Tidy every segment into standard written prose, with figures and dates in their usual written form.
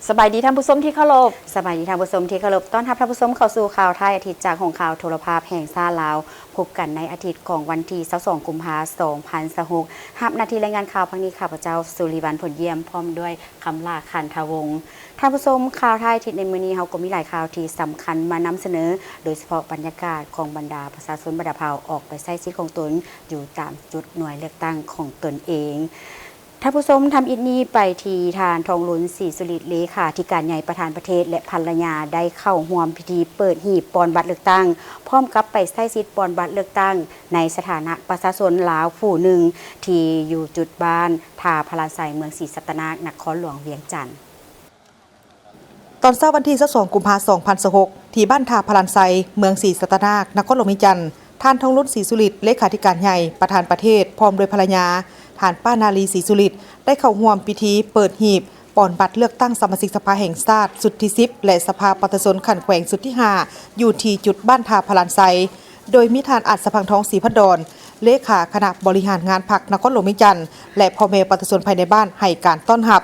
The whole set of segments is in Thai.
สบายดีท่านผู้ชมที่เคารพสบายดีท่านผู้ชมที่เคารพต้อนรับท่านผู้ชมเข้าสู่ข่าวไทยอาทิตย์จากของข่าวโทรภาพแห่งชาติลาวพบกันในอาทิตย์ของวันที่22กุมภาพันธ์2026รับหน้าที่รายงานข่าวพังนี้ข้าพเจ้าสุริวัลย์ผลเยี่ยมพร้อมด้วยคำลาคันทวงศ์ท่านผู้ชมข่าวไทยอาทิตย์ในมื้อนี้เฮาก็มีหลายข่าวที่สำคัญมานำเสนอโดยเฉพาะบรรยากาศของบรรดาประชาชนบรรดาเผ่าออกไปใช้สิทธิ์ของตนอยู่ตามจุดหน่วยเลือกตั้งของตนเองท่านผู้ชมทำอิฐนี้ไปทีทานทองหลุนศรีสุริเลขาธิการใหญ่ประธานประเทศและภรรยาได้เข้าร่วมพิธีเปิดหีบปอนบัตรเลือกตั้งพร้อมกับไปใช้สิทธิ์ปอนบัตรเลือกตั้งในสถานะประชาชนลาวผู้หนึ่งที่อยู่จุดบ้านทาพลาไซเมืองศรีสัตนานครหลวงเวียงจันทน์ตอนเช้าวันที่22กุมภาพันธ์2026ที่บ้านทาพลานไซเมืองศรีสัตนานครหลวงเวียงจันทน์ท่านทองหลุนศรีสุริเลขาธิการใหญ่ประธานประเทศพร้อมโดยภรรยาท่านป้านาลีศรีสุริได้เข้าร่วมพิธีเปิดหีบปอนบัตรเลือกตั้งสมาชิกสภาแห่งชาติสุดที่10และสภาประชาชนขันแขวงสุดที่5อยู่ที่จุดบ้านทาพลานไซโดยมีท่านอัศพังทองศรีพัดดรเลขาคณะบริหารงานพรรคนครหลวงเวียงจันทน์และพ่อแม่ประชาชนภายในบ้านให้การต้อนรับ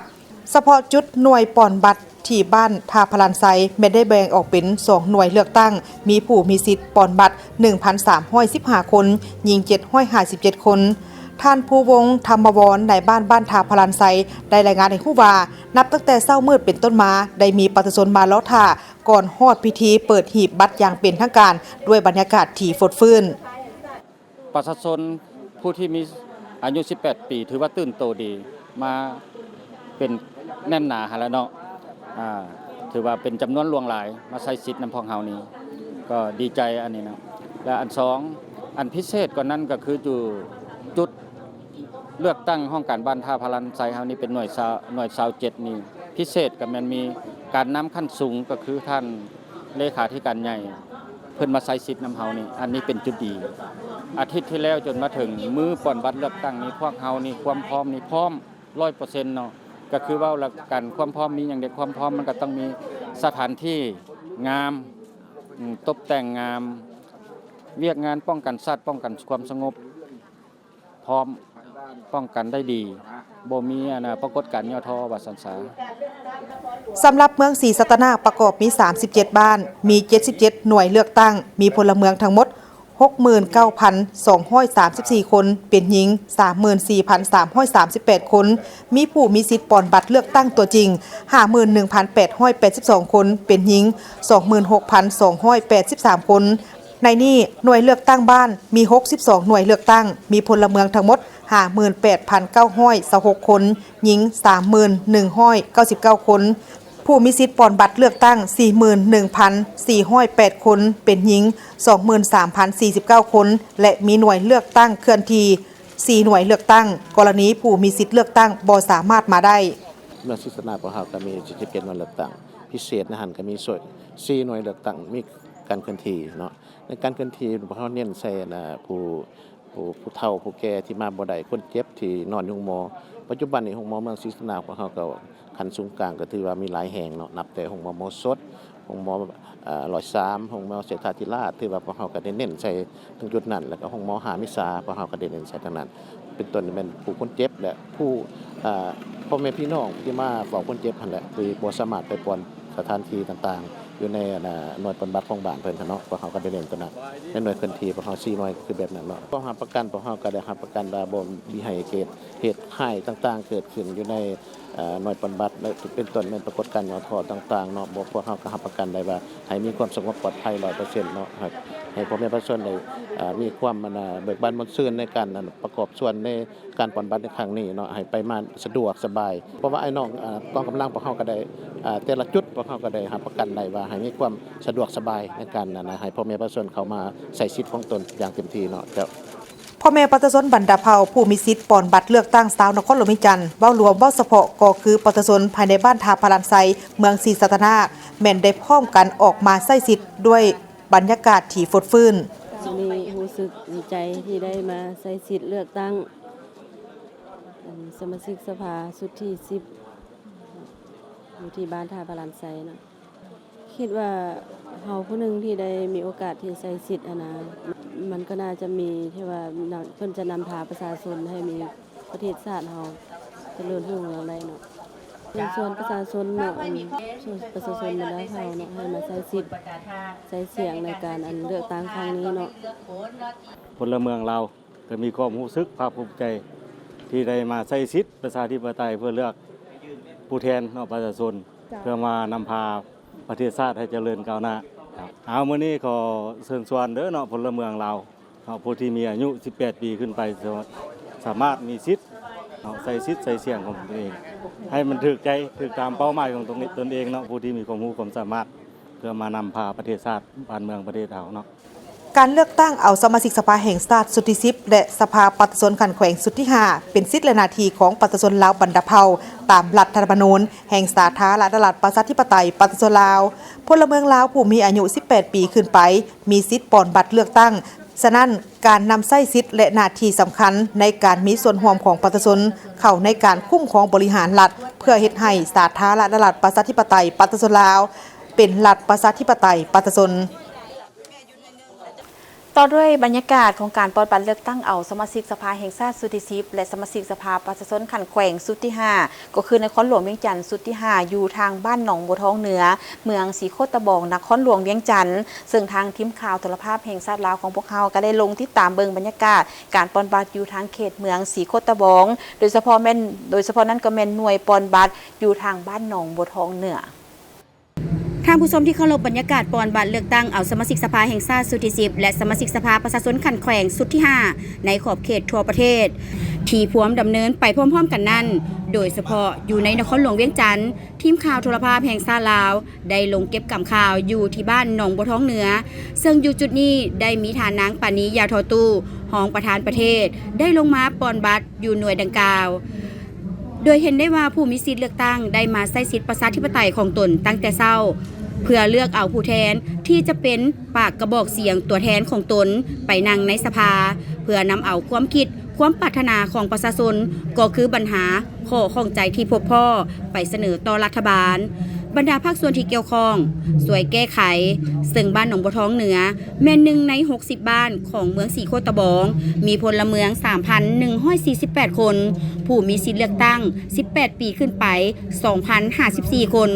เฉพาะจุดหน่วยปอนบัตรที่บ้านทาพลานไซไม่ได้แบ่งออกเป็น2หน่วยเลือกตั้งมีผู้มีสิทธิ์ปอนบัตร 1,315 คนหญิง757 คนท่านผู้วงธรรมวรในบ้านทาพลานไซได้รายงานให้ฮู้ว่านับตั้งแต่เช้ามืดเป็นต้นมาได้มีประชาชนมาล้อท่าก่อนฮอดพิธีเปิดหีบบัตรอย่างเป็นทางการด้วยบรรยากาศที่ฟดฟื้นประชาชนผู้ที่มีอายุ18ปีถือว่าตื่นโตดีมาเป็นแน่นหนาหาแล้วเนาะถือว่าเป็นจำนวนหลวงหลายมาใช้สิทธิ์นำพองเฮานี้ก็ดีใจอันนี้นะและอันสองอันพิเศษกว่านั้นก็คือจุดเลือกตั้งห้องการบ้านท่าพลันไซเฮานี้เป็นหน่วย27นี่พิเศษก็มันมีการนำขั้นสูงก็คือท่านเลขาธิการใหญ่เพิ่นมาใช้สิทธิ์นำเฮานี่อันนี้เป็นจุดดีอาทิตย์ที่แล้วจนมาถึงมื้อป่อนบัตรเลือกตั้งนี้พวกเฮานี่ความพร้อมนี่พร้อม 100% เนาะก็คือว่าหลักการความพร้อมมีอย่างเดียวความพร้อมมันก็ต้องมีสถานที่งามตกแต่งงามเวียกงานป้องกันสัตว์ป้องกันความสงบพร้อมป้องกันได้ดีบ่มีปรากฏการณ์ย่อท้อว่าสันสาสำหรับเมืองศรีสัตนาประกอบมี37บ้านมี77หน่วยเลือกตั้งมีพลเมืองทั้งหมด69,234 คนเป็นหญิง 34,338 คนมีผู้มีสิทธิ์ปอนบัตรเลือกตั้งตัวจริง 51,882 คนเป็นหญิง 26,283 คนในนี้หน่วยเลือกตั้งบ้านมี62หน่วยเลือกตั้งมีพลเมืองทั้งหมด 58,926 คนหญิง 31,199 คนผู้มีสิทธิ์ปอนบัตรเลือกตั้ง 41,408 คนเป็นหญิง 23,049 คนและมีหน่วยเลือกตั้งเคลื่อนที่4หน่วยเลือกตั้งกรณีผู้มีสิทธิ์เลือกตั้งบ่สามารถมาได้เมืองศรีสัตนาของเราก็มี77หน่วยเลือกตั้งพิเศษนะหันก็มีส่วน4หน่วยเลือกตั้งมีการเคลื่อนที่เนาะในการเคลื่อนที่พวกเราเน้นใส่ผู้เฒ่าผู้แก่ที่มาบ่ได้คนเจ็บที่นอนอยู่โรงหมอปัจจุบันนี้โรงหมอเมืองศรีสัตนาของเราก็คันสูงกลางก็ถือว่ามีหลายแห่งเนาะนับแต่โรงหมอสดโรงหมอ103โรงหมอเศรษฐาธิราชถือว่าพวกเราก็ได้เน้นใส่ตรงจุดนั้นแล้วก็โรงหมอหามิสาพวกเราก็ได้เน้นใส่ตรงนั้นเป็นต้นเป็นผู้คนเจ็บและผู้พ่อแม่พี่น้องที่มาเฝ้าคนเจ็บนั่นแหละคือบ่สามารถไปปอนสถานที่ต่างๆอยู่ในหน่วยปฏิบัติของบ้านเพิ่นเนาะพวกเฮาก็ได้เน้นตัวนั้นในหน่วยเคลื่อนที่พวกเฮา4หน่วยคือแบบนั้นเนาะพวกเฮาประกันพวกเฮาก็ได้รับประกันว่าบ่มีให้เกิดเหตุให้ต่างๆเกิดขึ้นอยู่ในหน่วยปฏิบัติเป็นต้นเป็นปรากฏการณ์ย่อท้อต่างๆเนาะพวกเฮาก็รับประกันได้ว่าให้มีความสงบปลอดภัย 100% เนาะครับให้พ่อแม่ประชาชนได้มีความเบิกบานม่วนซื่นในการประกอบส่วนในการปฏิบัติในครั้งนี้เนาะให้ไปมาสะดวกสบายเพราะว่าไอ้น้องกองกำลังพวกเฮาก็ได้แต่ละจุดพวกเฮาก็ได้รับประกันได้ว่าให้มีความสะดวกสบายในการให้พ่อแม่ประชาชนเข้ามาใช้สิทธิ์ของตนอย่างเต็มที่เนาะพ่อแม่ประชาชนบรรดาเผ่าผู้มีสิทธิ์ปอนบัตรเลือกตั้งสาวนครหลวงเวียงจันทน์เว้ารวมเว้าเฉพาะก็คือประชาชนภายในบ้านทาพลานไซเมืองศรีสัตนาแม่นได้พร้อมกันออกมาใช้สิทธิ์ด้วยบรรยากาศที่ฟดฟื้นมีรู้สึกดีใจที่ได้มาใช้สิทธิ์เลือกตั้งสมาชิกสภาสุดที่10อยู่ที่บ้านทาพลานไซนะคิดว่าเฮาผู้หนึ่งที่ได้มีโอกาสที่ใช้สิทธิ์มันก็น่าจะมีที่ว่าเพิ่นจะนำพาประชาชนให้มีประเทศชาติเฮาเจริญรุ่งเรืองได้เนาะ ส่วนประชาชนเนาะส่วนประชาชนมาได้เฮาเนาะให้มาใช้สิทธิ์ใช้เสียงในการเลือกตั้งครั้งนี้เนาะ พลเมืองเราก็มีความรู้สึกภาคภูมิใจที่ได้มาใช้สิทธิประชาธิปไตยเพื่อเลือกผู้แทนของประชาชนเพื่อมานำพาประเทศชาติให้เจริญก้าวหน้าเอามื้อนี้ขอเชิญชวนเด้อเนาะพลเมืองเราผู้ที่มีอายุ18 ปีขึ้นไปสามารถมีสิทธิ์ใส่สิทธิ์ใส่เสียงของตัวเองให้มันถูกใจถูกตามเป้าหมายของตนเองเนาะผู้ที่มีความรู้ความสามารถเพื่อมานำพาประเทศชาติบ้านเมืองประเทศเราเนาะ การเลือกตั้งเอาสมาชิกสภาแห่งชาติสุดที่10และสภาปฏิชนขันแขวงสุดที่5เป็นสิทธิและหน้าที่ของปฏิชนลาวบรรดาเผ่าตามรัฐธรรมนูญแห่งสาธารณรัฐประชาธิปไตยปฏิชนลาวพลเมืองลาวผู้มีอายุ18 ปีขึ้นไปมีสิทธิ์ปอนบัตรเลือกตั้งฉะนั้นการนำใช้สิทธิและหน้าที่สำคัญในการมีส่วนร่วมของปฏิชนเข้าในการคุ้มครองบริหารรัฐเพื่อเฮ็ดให้สาธารณรัฐประชาธิปไตยปฏิชนลาวเป็นรัฐประชาธิปไตยปฏิชนต่อด้วยบรรยากาศของการปลดบัตรเลือกตั้งเอาสมาชิกสภาแห่งชาติสุดที่10และสมาชิกสภาประชาชนขันแขวงสุดที่5ก็คือนครหลวงเวียงจันทร์สุดที่5อยู่ทางบ้านหนองบัวทองเหนือเมืองศรีโคตะบองนครหลวงเวียงจันทร์ซึ่งทางทีมข่าวโทรภาพแห่งชาติลาวของพวกเราก็ได้ลงติดตามเบิ่งบรรยากาศการปลดบัตรอยู่ทางเขตเมืองศรีโคตะบองโดยเฉพาะนั้นก็แม่นหน่วยปลดบัตรอยู่ทางบ้านหนองบัวทองเหนือท่านผู้ชมที่เคารพบรรยากาศปอนบัตรเลือกตั้งเอาสมาชิกสภาแห่งชาติสุดที่10และสมาชิกสภาประชาชนขันแขวงสุดที่5ในขอบเขตทั่วประเทศที่พร้อมดำเนินไปพร้อมๆกันนั้นโดยเฉพาะอยู่ในนครหลวงเวียงจันทร์ทีมข่าวโทรภาพแห่งชาติลาวได้ลงเก็บกำข่าวอยู่ที่บ้านหนองบัวท้องเหนือซึ่งอยู่จุดนี้ได้มีฐานนางปานียาทอตู้รองประธานประเทศได้ลงมาปอนบัตรอยู่หน่วยดังกล่าวโดยเห็นได้ว่าผู้มีสิทธิ์เลือกตั้งได้มาใช้สิทธิประชาธิปไตยของตนตั้งแต่เช้าเพื่อเลือกเอาผู้แทนที่จะเป็นปากกระบอกเสียงตัวแทนของตนไปนั่งในสภาเพื่อนำเอาความคิดความปรารถนาของประชาชนก็คือปัญหาข้อข้องใจที่พบพ่อไปเสนอต่อรัฐบาลบรรดาภาคส่วนที่เกี่ยวข้องสวยแก้ไขซึ่งบ้านหนองบัวท้องเหนือแม่น1ใน60บ้านของเมืองศรีโคตะบองมีพลเมือง 3,148 คนผู้มีสิทธิเลือกตั้ง18 ปีขึ้นไป 2,054 คน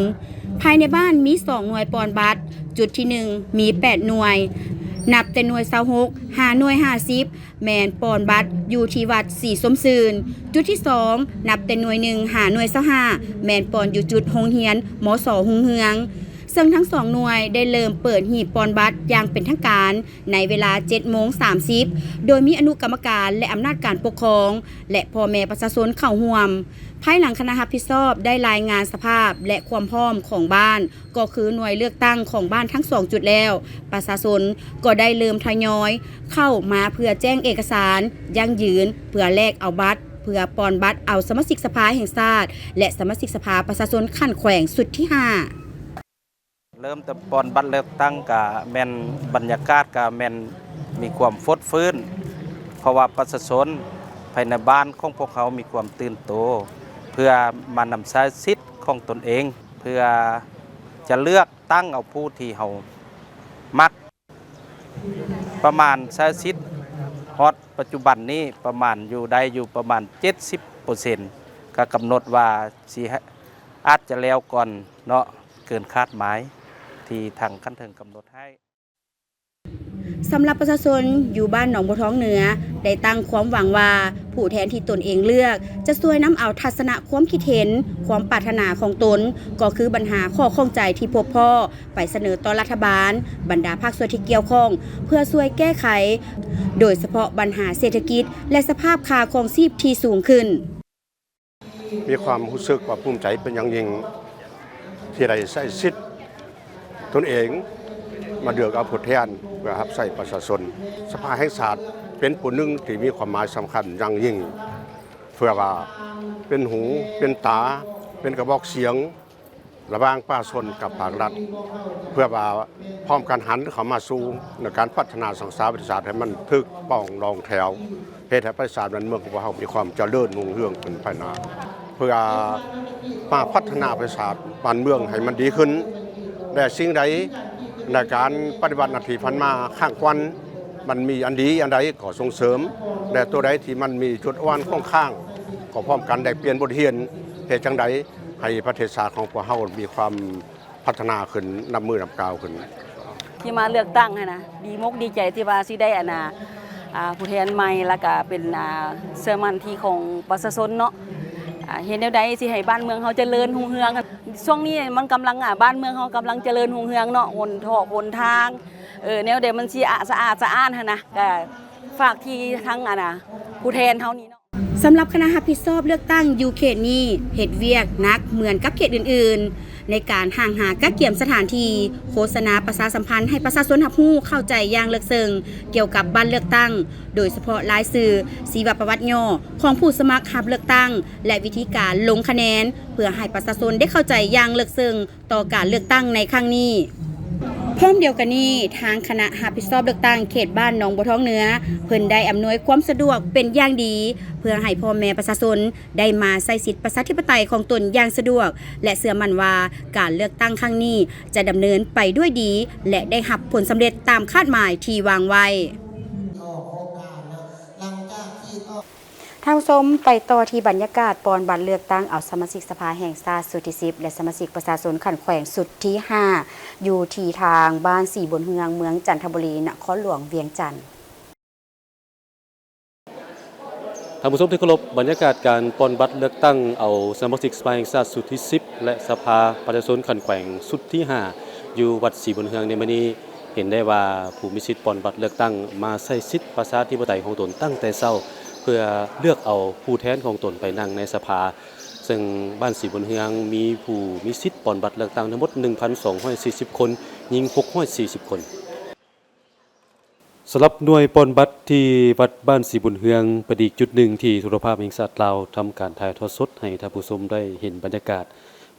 ภายในบ้านมี2หน่วยปอนบัตรจุดที่1มี8หน่วยนับแต่หน่วย26 5หน่วย50แมนปอนบัตรอยู่ที่วัดศรีสมซื่นจุดที่2นับแต่หน่วย1 5หน่วย25แมนปอนอยู่จุดโรงเรียนมส.หุงเฮืองซึ่งทั้ง2หน่วยได้เริ่มเปิดหีบปอนบัตรอย่างเป็นทางการในเวลา 7:30 โดยมีอนุกรรมการและอำนาจการปกครองและพ่อแม่ประชาชนเข้าร่วมภายหลังคณะรับผิดชอบได้รายงานสภาพและความพร้อมของบ้านก็คือหน่วยเลือกตั้งของบ้านทั้ง2จุดแล้วประชาชนก็ได้เริ่มทยอยเข้ามาเพื่อแจ้งเอกสารยั่งยืนเพื่อแลกเอาบัตรเพื่อปอนบัตรเอาสมาชิกสภาแห่งชาติและสมาชิกสภาประชาชนขั้นแขวงสุดที่5เริ่มแต่ปอนบัตรเลือกตั้งกะแม่นบรรยากาศกะแม่นมีความฟดฟื้นเพราะว่าประชาชนภายในบ้านของพวกเขามีความตื่นโตเพื่อมานำใช้สิทธิ์ของตนเองเพื่อจะเลือกตั้งเอาผู้ที่เขามักประมาณใช้สิทธิ์ฮอตปัจจุบันนี้ประมาณอยู่ได้อยู่ประมาณ 70% ก็กำหนดว่าสิอาจจะแล้วก่อนเนาะเกินคาดหมายที่ทางขั้นเทิงกำหนดให้สำหรับประชาชนอยู่บ้านหนองบัวท้องเหนือได้ตั้งความหวังว่าผู้แทนที่ตนเองเลือกจะช่วยนำเอาทัศนะความคิดเห็นความปรารถนาของตนก็คือปัญหาข้อข้องใจที่พบพ่อไปเสนอต่อรัฐบาลบรรดาภาคส่วนที่เกี่ยวข้องเพื่อช่วยแก้ไขโดยเฉพาะปัญหาเศรษฐกิจและสภาพค่าครองชีพที่สูงขึ้นมีความรู้สึกว่าภูมิใจเป็นอย่างยิ่งที่ได้ใช้สิทธิ์ตนเองมาเลือกเอาผู้แทนเพื่อรับใช้ประชาชนสภาแห่งชาติเป็นผู้หนึ่งที่มีความหมายสำคัญอย่างยิ่งเพื่อว่าเป็นหูเป็นตาเป็นกระบอกเสียงระหว่างประชาชนกับภาครัฐเพื่อว่าพร้อมกันหันเข้ามาสู่ในการพัฒนาสังคมประชาชนให้มันถึกป้องรองแถวเฮ็ดให้ประชาชนเมืองของเรามีความเจริญรุ่งเรืองขึ้นภายหน้าเพื่อมาพัฒนาประชาชนบ้านเมืองให้มันดีขึ้นแต่สิ่งใดในการปฏิบัติหน้าที่ผ่านมาข้างควันมันมีอันดีอันใดก็ส่งเสริมแต่ตัวใดที่มันมีจุดอ่อนข้างก็พร้อมกันได้เปลี่ยนบทเรียนเหตุจังใด ให้ประเทศชาติของพวกเฮามีความพัฒนาขึ้นนำมือนำกาวขึ้น ที่มาเลือกตั้งให้นะดีมกดีใจที่ว่าสิได้ผู้แทนใหม่แล้วก็เป็นเสื้อมันที่ของประชาชนเนาะเห็นแนวใดสิให้บ้านเมืองเฮาเจริญรุ่งเรืองช่วงนี้มันกำลังบ้านเมืองเฮากำลังเจริญรุ่งเรืองเนาะหนทางแนวใดมันสิสะอาดสะอ้านหั่นนะก็ฝากที่ทั้งผู้แทนเฮานี่เนาะ สำหรับคณะรับผิดชอบเลือกตั้งยูเขตนี้เฮ็ดเวียกนักเหมือนกับเขตอื่นๆในการห่างหากักเกี่ยมสถานที่โฆษณาประชาสัมพันธ์ให้ประชาชนรับรู้เข้าใจอย่างลึกซึ้งเกี่ยวกับบ้านเลือกตั้งโดยเฉพาะรายชื่อชีวประวัติย่อของผู้สมัครรับเลือกตั้งและวิธีการลงคะแนนเพื่อให้ประชาชนได้เข้าใจอย่างลึกซึ้งต่อการเลือกตั้งในครั้งนี้พร้อมเดียวกันนี้ทางคณะรับผิดชอบเลือกตั้งเขตบ้านหนองบัวทองเหนือเพิ่นได้อำนวยความสะดวกเป็นอย่างดีเพื่อให้พ่อแม่ประชาชนได้มาใช้สิทธิประชาธิปไตยของตนอย่างสะดวกและเชื่อมั่นว่าการเลือกตั้งครั้งนี้จะดำเนินไปด้วยดีและได้รับผลสำเร็จตามคาดหมายที่วางไว้ท่านผู้ชมไปต่อที่บรรยากาศปอนบัตรเลือกตั้งเอาสมาชิกสภาแห่งชาติสุดที่10และสมาชิกประชาชนขันแขวงสุดที่5อยู่ที่ทางบ้าน4บนเฮืองเมืองจันทบุรีนครหลวงเวียงจันทน์ ท่านผู้ชมที่เคารพบรรยากาศการปอนบัตรเลือกตั้งเอาสมาชิกสภาแห่งชาติสุดที่10และสภาประชาชนขันแขวงสุดที่5อยู่วัด4บนเฮืองในมื้อนี้เห็นได้ว่าผู้มีสิทธิ์ปอนบัตรเลือกตั้งมาใช้สิทธิประชาธิปไตยของตนตั้งแต่เช้าเพื่อเลือกเอาผู้แทนของตนไปนั่งในสภาซึ่งบ้านสีบนเฮืองมีผู้มีสิทธิ์ปอนบัตรเลือกตั้งทั้งหมด 1,240 คนหญิง640 คนสำหรับหน่วยปอนบัตรที่วัดบ้านสีบุญเฮืองเป็นอีกจุดหนึ่งที่โทรภาพแห่งชาติลาวทำการถ่ายทอดสดให้ท่านผู้ชมได้เห็นบรรยากาศ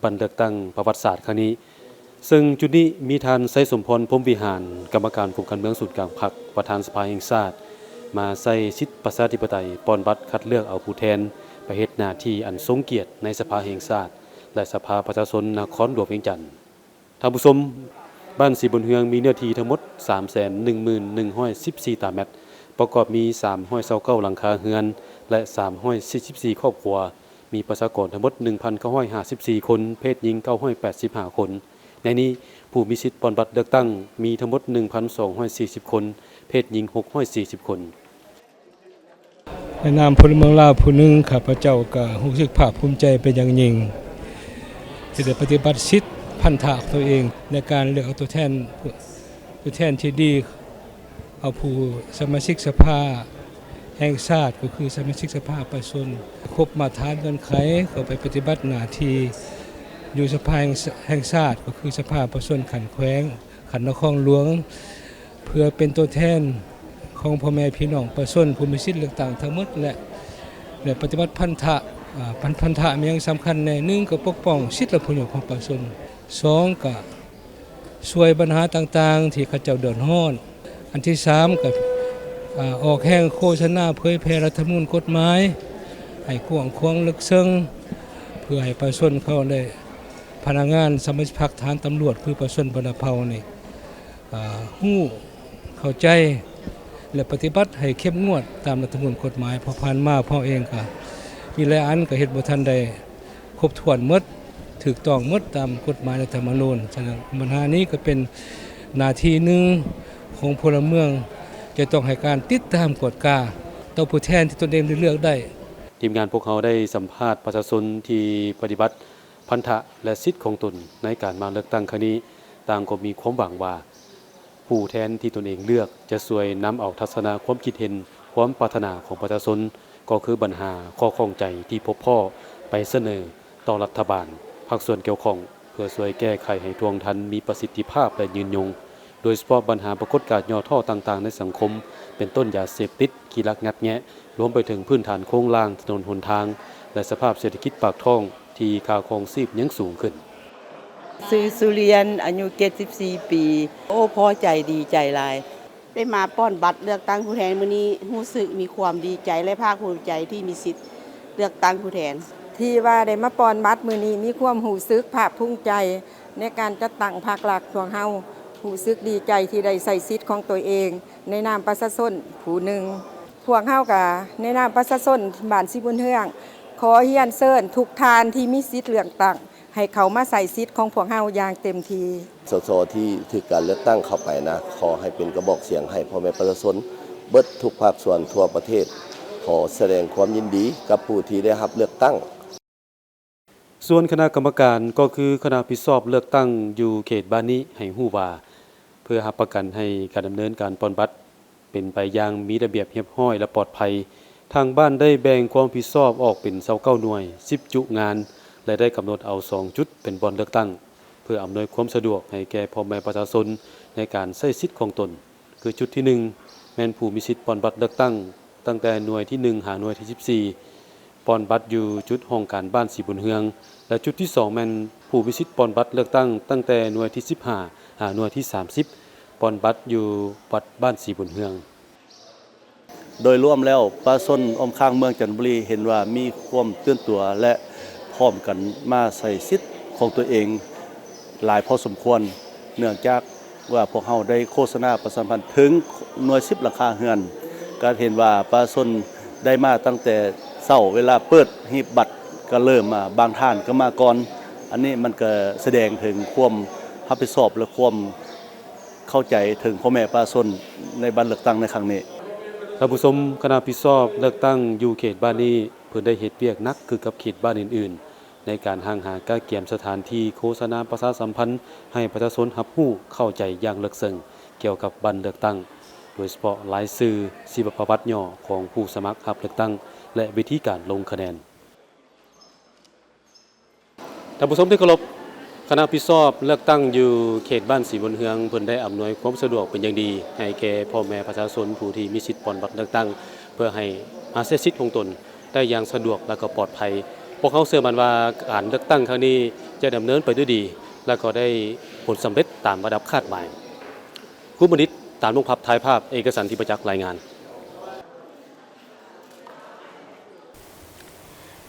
บัตรเลือกตั้งประวัติศาสตร์ครั้งนี้ซึ่งจุดนี้มีท่านไสสมพรพรหมวิหารกรรมการกลุ่มการเมืองศูนย์กลางพรรคประธานสภาแห่งชาติมาใช้สิทธิประชาธิปไตยปอนบัตรคัดเลือกเอาผู้แทนไปเฮ็ดหน้าที่อันทรงเกียรติในสภาแห่งชาติและสภาประชาชนนครหลวงเวียงจันทน์ท่านผู้ชมบ้านสีบนเฮืองมีเนื้อที่ทั้งหมด 311,114 ตารางเมตรประกอบมี329หลังคาเรือนและ344ครอบครัวมีประชากรทั้งหมด 1,954 คนเพศหญิง985 คนในนี้ผู้มีสิทธิ์ปอนบัตรเลือกตั้งมีทั้งหมด 1,240 คนเพศหญิง640 คนในนามพลเมืองลาวผู้หนึ่งข้าพเจ้าก็รู้สึกภาคภูมิใจเป็นอย่างยิ่งที่ได้ปฏิบัติสิทธิพันธะของตัวเองในการเลือกเอาตัวแทนที่ดีเอาผู้สมาชิกสภาแห่งชาติก็คือสมาชิกสภาประชาชนครบมาตรฐานเงื่อนไขเข้าไปปฏิบัติหน้าที่อยู่สภาแห่งชาติก็คือสภาประชาชนขันแขวงขันนครหลวงเพื่อเป็นตัวแทนของพ่อแม่พี่น้องประชาชนผู้มีสิทธิ์เลือกตั้งทั้งหมดและปฏิบัติพันธะมีอย่างสำคัญในหนึ่งก็ปกป้องสิทธิและผลประโยชน์ของประชาชนสองก็ช่วยปัญหาต่างๆที่เขาเจ้าเดือดร้อนอันที่สามก็ออกแห่งโฆษณาเผยแพร่รัฐธรรมนูญกฎหมายให้กว้างขวางลึกซึ้งเพื่อให้ประชาชนเขาได้พนักงานสมาชิกพรรคฐานตำรวจคือประชาชนบรรพเผ่านี่ฮู้เข้าใจและปฏิบัติให้เข้มงวดตามรัฐธรรมนูญกฎหมายพอผ่านมาพ่อเองก็มีหลายอันก็เฮ็ดบ่ทันได้ครบถ้วนหมดถูกต้องหมดตามกฎหมายรัฐธรรมนูญฉะนั้นปัญหานี้ก็เป็นหน้าที่หนึ่งของพลเมืองจะต้องให้การติดตามกฎกาต่อผู้แทนที่ตนเองเลือกได้ทีมงานพวกเขาได้สัมภาษณ์ประชาชนที่ปฏิบัติพันธะและสิทธิของตนในการมาเลือกตั้งครั้งนี้ต่างก็มีความหวังว่าผู้แทนที่ตนเองเลือกจะช่วยนำเอาทัศนะความคิดเห็นความปรารถนาของประชาชนก็คือปัญหาข้อข้องใจที่พบพ่อไปเสนอต่อรัฐบาลภาคส่วนเกี่ยวข้องเพื่อช่วยแก้ไขให้ทวงทันมีประสิทธิภาพและยืนยงโดยเฉพาะปัญหาปรากฏการณ์ย่อท่อต่างๆในสังคมเป็นต้นยาเสพติดกีรักงัดแงะรวมไปถึงพื้นฐานโครงล่างถนนหนทางและสภาพเศรษฐกิจปากท้องที่ค่าครองชีพยังสูงขึ้นซื้อสุเรียนอายุ74ปีโอ้พอใจดีใจหลายได้มาป้อนบัตรเลือกตั้งผู้แทนมื้อนี้รู้สึกมีความดีใจและภาคภูมิใจที่มีสิทธิ์เลือกตั้งผู้แทนที่ว่าได้มาป้อนบัตรมื้อนี้มีความรู้สึกภาคภูมิใจในการจัดตั้งพรรคหลักของเฮารู้สึกดีใจที่ได้ใส่สิทธิ์ของตัวเองในนามประชาชนผู้หนึ่งพวกเฮาก็ในนามประชาชนบ้านสีบุญเฮืองขอเฮียนเชิญทุกท่านที่มีสิทธิ์เลือกตั้ง ให้เขามาใส่สิทธิ์ของพวกเฮาอย่างเต็มที สสที่ถือการเลือกตั้งเข้าไปนะขอให้เป็นกระบอกเสียงให้พ่อแม่ประชาชนเบิดทุกภาคส่วนทั่วประเทศขอแสดงความยินดีกับผู้ที่ได้รับเลือกตั้งส่วนคณะกรรมการก็คือคณะผิดชอบเลือกตั้งอยู่เขตบ้านนี้ให้ฮู้ว่าเพื่อรับประกันให้การดำเนินการปอนบัตรเป็นไปอย่างมีระเบียบเรียบร้อยและปลอดภัยทางบ้านได้แบ่งความผิดชอบออกเป็น29หน่วย10จุงานและได้กำหนดเอา2จุดเป็นบ่อนเลือกตั้งเพื่ออำนวยความสะดวกให้แก่พ่อแม่ประชาชนในการใช้สิทธิ์ของตนคือจุดที่1แม่นผู้มีสิทธิ์ปอนบัตรเลือกตั้งตั้งแต่หน่วยที่1หาหน่วยที่14ปอนบัตรอยู่จุดห้องการบ้านสีบุญเฮืองและจุดที่2แม่นผู้มีสิทธิ์ปอนบัตรเลือกตั้งตั้งแต่หน่วยที่15หาหน่วยที่30ปอนบัตรอยู่วัดบ้านสีบุญเฮืองโดยรวมแล้วประชาชนอ้อมข้างเมืองจันทบุรีเห็นว่ามีความตื่นตัวและพร้อมกันมาใส่สิทธิ์ของตัวเองหลายพอสมควรเนื่องจากว่าพวกเฮาได้โฆษณาประชาสัมพันธ์ถึงหน่วย10หลังคาเรือนก็เห็นว่าประชาชนได้มาตั้งแต่เช้าเวลาเปิดหีบบัตรก็เริ่มมาบางท่านก็มาก่อนอันนี้มันก็แสดงถึงความรับผิดชอบและความเข้าใจถึงพ่อแม่ประชาชนในบัตรเลือกตั้งในครั้งนี้ท่านผู้ชมคณะผิดชอบเลือกตั้งอยู่เขตบ้านนี้เพิ่นได้เฮ็ดเวียกหนักคือกับเขตบ้านอื่นๆในการหาก้าเกียมสถานที่โฆษณาประชาสัมพันธ์ให้ประชาชนรับรู้เข้าใจอย่างลึกซึ้งเกี่ยวกับบัตรเลือกตั้งโดยเฉพาะรายชื่อชีวประวัติย่อของผู้สมัครรับเลือกตั้งและวิธีการลงคะแนนท่านผู้ชมที่เคารพคณะผิดชอบเลือกตั้งอยู่เขตบ้านสีบุญเฮืองเพิ่นได้อำนวยความสะดวกเป็นอย่างดีให้แก่พ่อแม่ประชาชนผู้ที่มีสิทธิ์ปอนบัตรเลือกตั้งเพื่อให้หาใช้สิทธิ์ของตนได้อย่างสะดวกและก็ปลอดภัยพวกเขาเชื่อมั่นว่าการเลือกตั้งครั้งนี้จะดำเนินไปด้วยดีและก็ได้ผลสำเร็จตามระดับคาดหมายคุณบัณฑิตตามลงภาพถ่ายภาพเอกสารที่ประจักษ์รายงาน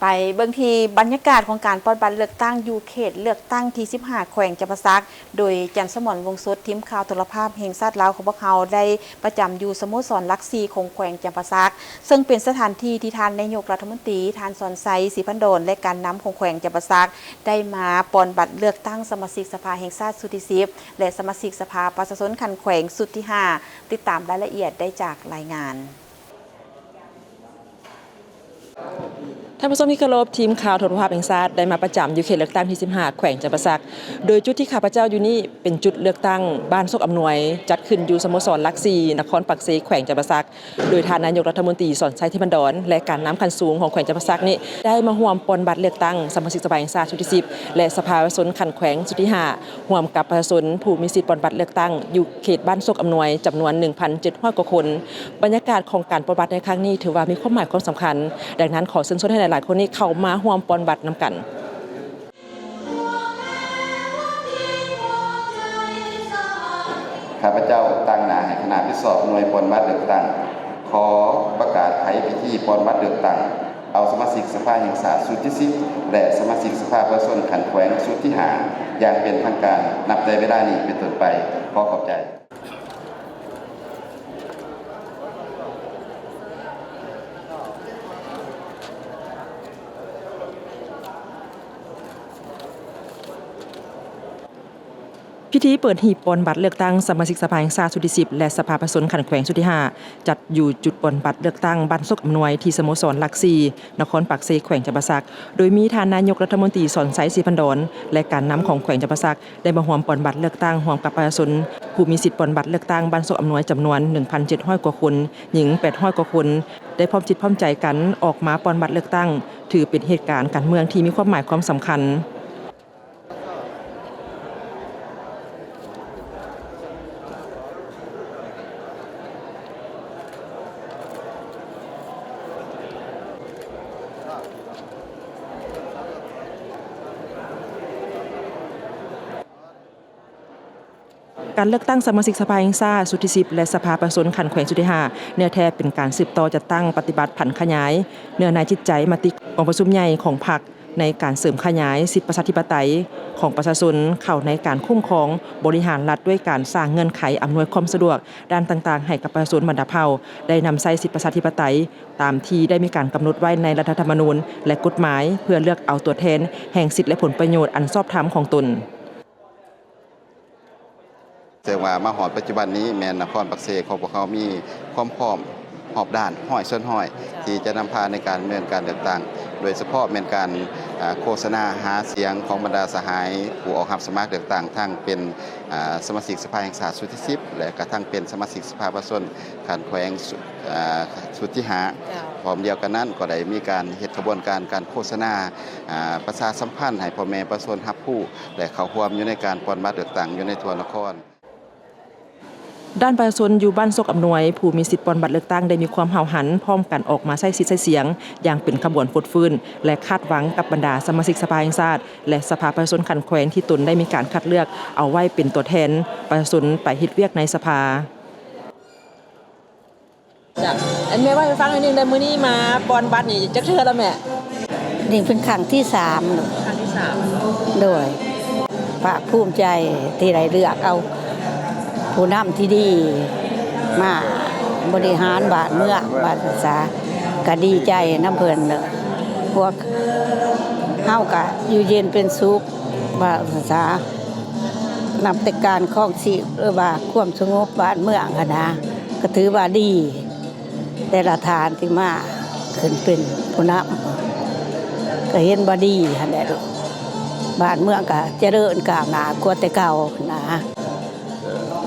ไปเบิ่งที่บรรยากาศของการปอนบัตรเลือกตั้งอยู่เขตเลือกตั้งที่15แขวงจำปาสักโดยจันทร์สมรวงศ์สุดทีมข่าวโทรภาพแห่งชาติลาวของพวกเขาได้ประจำอยู่สโมสรลักซีของแขวงจำปาสักซึ่งเป็นสถานที่ที่ท่านนายกรัฐมนตรีท่านสอนไซศรีพันโดลและการนำของแขวงจำปาสักได้มาปอนบัตรเลือกตั้งสมาชิกสภาแห่งชาติสุดที่10และสมาชิกสภาประชาชนคันแขวงสุดที่5ติดตามรายละเอียดได้จากรายงานท่านผู้ชมที่เคารพทีมข่าวโทรภาพแห่งชาติได้มาประจำอยู่เขตเลือกตั้งที่15แขวงจำปาสักโดยจุดที่ข้าพเจ้าอยู่นี่เป็นจุดเลือกตั้งบ้านโซกอำนวยจัดขึ้นอยู่สโมสรลักซีนครปักเสแขวงจำปาสักโดยท่านนายกรัฐมนตรีสอนชัยธิพันดรและการน้ำคันสูงของแขวงจำปาสักนี้ได้มาร่วมปอนบัตรเลือกตั้งสมาชิกสภาแห่งชาติชุดที่10และสภาประชาชนคันแขวงชุดที่5ร่วมกับประชาชนผู้มีสิทธิ์ปอนบัตรเลือกตั้งอยู่เขตบ้านโซกอำนวยจำนวน 1,700 กว่าคนบรรยากาศของการปอนบัตรในครั้งนี้ถือว่ามีความหมายความสำคัญดังนั้นขอเชิญชวนให้หลายๆคนนี้เข้ามาร่วมปอนบัตรนำกันข้าพเจ้าตั้งหน้าให้คณะผิดชอบหน่วยปอนบัตรเลือกตั้งขอประกาศไขพิธีปอนบัตรเลือกตั้งเอาสมาชิกสภาแห่งชาติชุดที่10และสมาชิกสภาประชาชนขันแขวงชุดที่5อย่างเป็นทางการนับแต่เวลานี้เป็นต้นไปขอขอบใจพิธีเปิดหีบปอนบัตรเลือกตั้งสมาชิกสภาแห่งชาติชุดที่10และสภาประชาชนขันแขวงชุดที่5จัดอยู่จุดปอนบัตรเลือกตั้งบ้านโซกอำนวยที่สโมสรลักซีนครปักเสแขวงจำปาสักโดยมีท่านนายกรัฐมนตรีสอนไซศรีพันดรและการนำของแขวงจำปาสักได้มาร่วมปอนบัตรเลือกตั้งร่วมกับประชาชนผู้มีสิทธิ์ปอนบัตรเลือกตั้งบ้านโซกอำนวยจำนวน 1,700 กว่าคนหญิง800 กว่าคนได้พร้อมจิตพร้อมใจกันออกมาปอนบัตรเลือกตั้งถือเป็นเหตุการณ์การเมืองที่มีความหมายความสำคัญการเลือกตั้งสมาชิกสภาแห่งชาติชุดที่10และสภาประชาชนขันแขวงชุดที่5เนื้อแท้เป็นการสืบต่อจัดตั้งปฏิบัติผันขยายเนื้อในจิตใจมติองค์ประชุมใหญ่ของพรรค ในการเสริมขยายสิทธิประชาธิปไตยของประชาชนเข้าในการคุ้มครองบริหารรัฐด้วยการสร้างเงื่อนไขอำนวยความสะดวกด้านต่างๆให้กับประชาชนบรรดาเผ่าได้นำใช้สิทธิประชาธิปไตยตามที่ได้มีการกำหนดไว้ในรัฐธรรมนูญและกฎหมายเพื่อเลือกเอาตัวแทนแห่งสิทธิและผลประโยชน์อันชอบธรรมของตนแต่ว่ามาหอดปัจจุบันนี้แม่นนครปักเสของพวกเขามีความพร้อมหอบด้านห้อยส้นห้อยที่จะนำพาในการดำเนินการเลือกตั้งโดยเฉพาะเป็นการโฆษณาหาเสียงของบรรดาสหายผู้ออกรับสมัครเลือกตั้งทั้งเป็นสมาชิกสภาแห่งชาติสุดที่10และกระทั่งเป็นสมาชิกสภาประชาชนขันแขวงสุดที่5พร้อมเดียวกันนั้นก็ได้มีการเฮ็ดกระบวนการโฆษณาประชาสัมพันธ์ให้พ่อแม่ประชาชนรับรู้และเข้าร่วมอยู่ในการปฏิบัติเลือกตั้งอยู่ในทั่วนครด้านประชาชนอยู่บ้านซกอำนวยผู้มีสิทธิ์ปอนบัตรเลือกตั้งได้มีความห่าวหันพร้อมกันออกมาใช้สิทธิ์ใช้เสียงอย่างเป็นขบวนฟดฟื้นและคาดหวังกับบรรดาสมาชิกสภาแห่งชาติและสภาประชาชนขันแขวงที่ตนได้มีการคัดเลือกเอาไว้เป็นตัวแทนประชาชนไปเฮ็ดเวียกในสภาจ้ะอันแม่ว่าให้ฟังนิดนึงได้มื้อนี้มาปอนบัตรนี่จักเทื่อแล้วแม่นี่เป็นครั้งที่3ครั้งที่3โดยภาคภูมิใจที่ได้เลือกเอาผู้นำที่ดีมาบริหารบ้านเมืองบ้านศึกษาก็ดีใจน้ำเพิ่นเลยพวกเฮาก็อยู่เย็นเป็นสุขบ้านศึกษานำแต่การครองชีพว่าความสงบบ้านเมืองนะก็ถือว่าดีแต่ละทานที่มาขึ้นเป็นผู้นำก็เห็นบ่ดีหั่นแหละบ้านเมืองก็เจริญก้าวหน้ากว่าแต่เก่านะ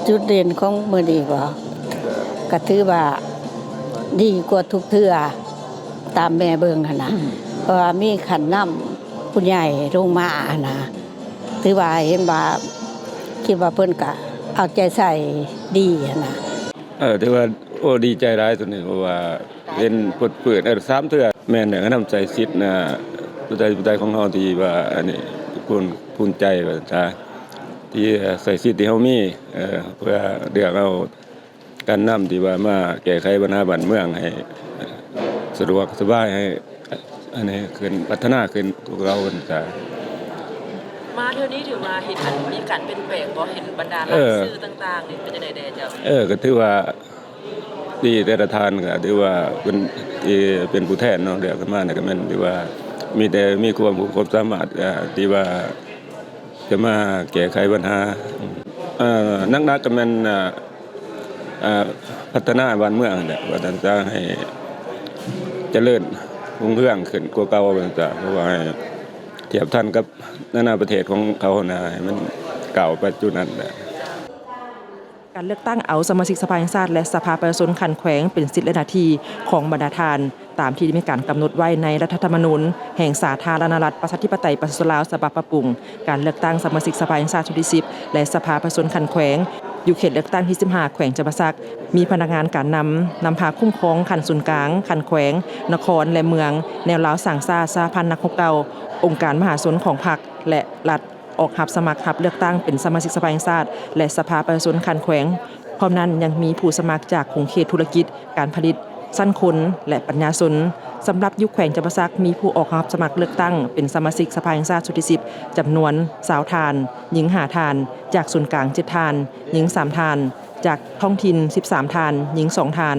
จุดเด่นของมื้อนี้ก็ถือว่าดีกว่าทุกเทื่อตามแม่เบิ่งหั่นนะเพราะว่ามีขันน้ำผู้ใหญ่ลงมานะถือว่าเห็นว่าคิดว่าเพิ่นก็เอาใจใส่ดีหั่นนะถือว่าโอ้ดีใจหลายตัวนี้เพราะว่าเห็นเปิด3เทื่อแม่นนำใจสิทธิ์นะผู้ใดของเฮาที่ว่าอันนี้ภูมิใจว่าจ้าที่ใส่สิทธิ์ที่เฮามีเพื่อเลือกเอาการนำที่ว่ามาแก้ไขปัญหาบ้านเมืองให้สะดวกสบายให้อันนี้ขึ้นพัฒนาขึ้นพวกเราจ้ามาเท่านี้ถือว่าเห็นมีการเปลี่ยนแปลงบ่เห็นบรรดาสื่อต่างๆนี่เป็นจังได๋แน่เจ้าก็ถือว่าดีแต่ละทานก็ถือว่าเป็นผู้แทนเนาะเลือกกันมาเนี่ยก็แม่นที่ว่ามีความสามารถที่ว่าจะมาแก้ไขปัญหานักก็แม่นพัฒนาบ้านเมืองเนี่ยว่าจะให้เจริญรุ่งเรืองขึ้นกว่าเก่าต่างๆเพราะว่าเทียบทันกับนานาประเทศของเขานะให้มันเก่าไปจุดนั้นแหละการเลือกตั้งเอาสมาชิกสภาแห่งชาติและสภาประชาชนขันแขวงเป็นสิทธิและหน้าที่ของบรรดาทานตามที่ได้มีการกำหนดไว้ในรัฐธรรมนูญแห่งสาธารณรัฐประชาธิปไตยประชาชนลาวฉบับปรับปรุงการเลือกตั้งสมาชิกสภาแห่งชาติชุดที่10และสภาประชาชนขันแขวงอยู่เขตเลือกตั้งที่15แขวงจำปาสักมีพนักงานการนำพาคุ้มครองขันศูนย์กลางขันแขวงนครและเมืองแนวลาวสังซาสหพันธ์นักรบเก่าองค์การมหาชนของพรรคและรัฐออกรับสมัครรับเลือกตั้งเป็นสมาชิกสภาแห่งชาติและสภาประชาชนขันแขวงพร้อมนั้นยังมีผู้สมัครจากกลุ่มเขตธุรกิจการผลิตสั้นคนและปัญญาชนสำหรับยุคแขวงจำปาสักมีผู้ออกรับสมัครเลือกตั้งเป็นสมาชิกสภาแห่งชาติชุดที่10จำนวน20ทานหญิง5ทานจากส่วนกลาง7ทานหญิง3ทานจากท้องถิ่น13ทานหญิง2ทาน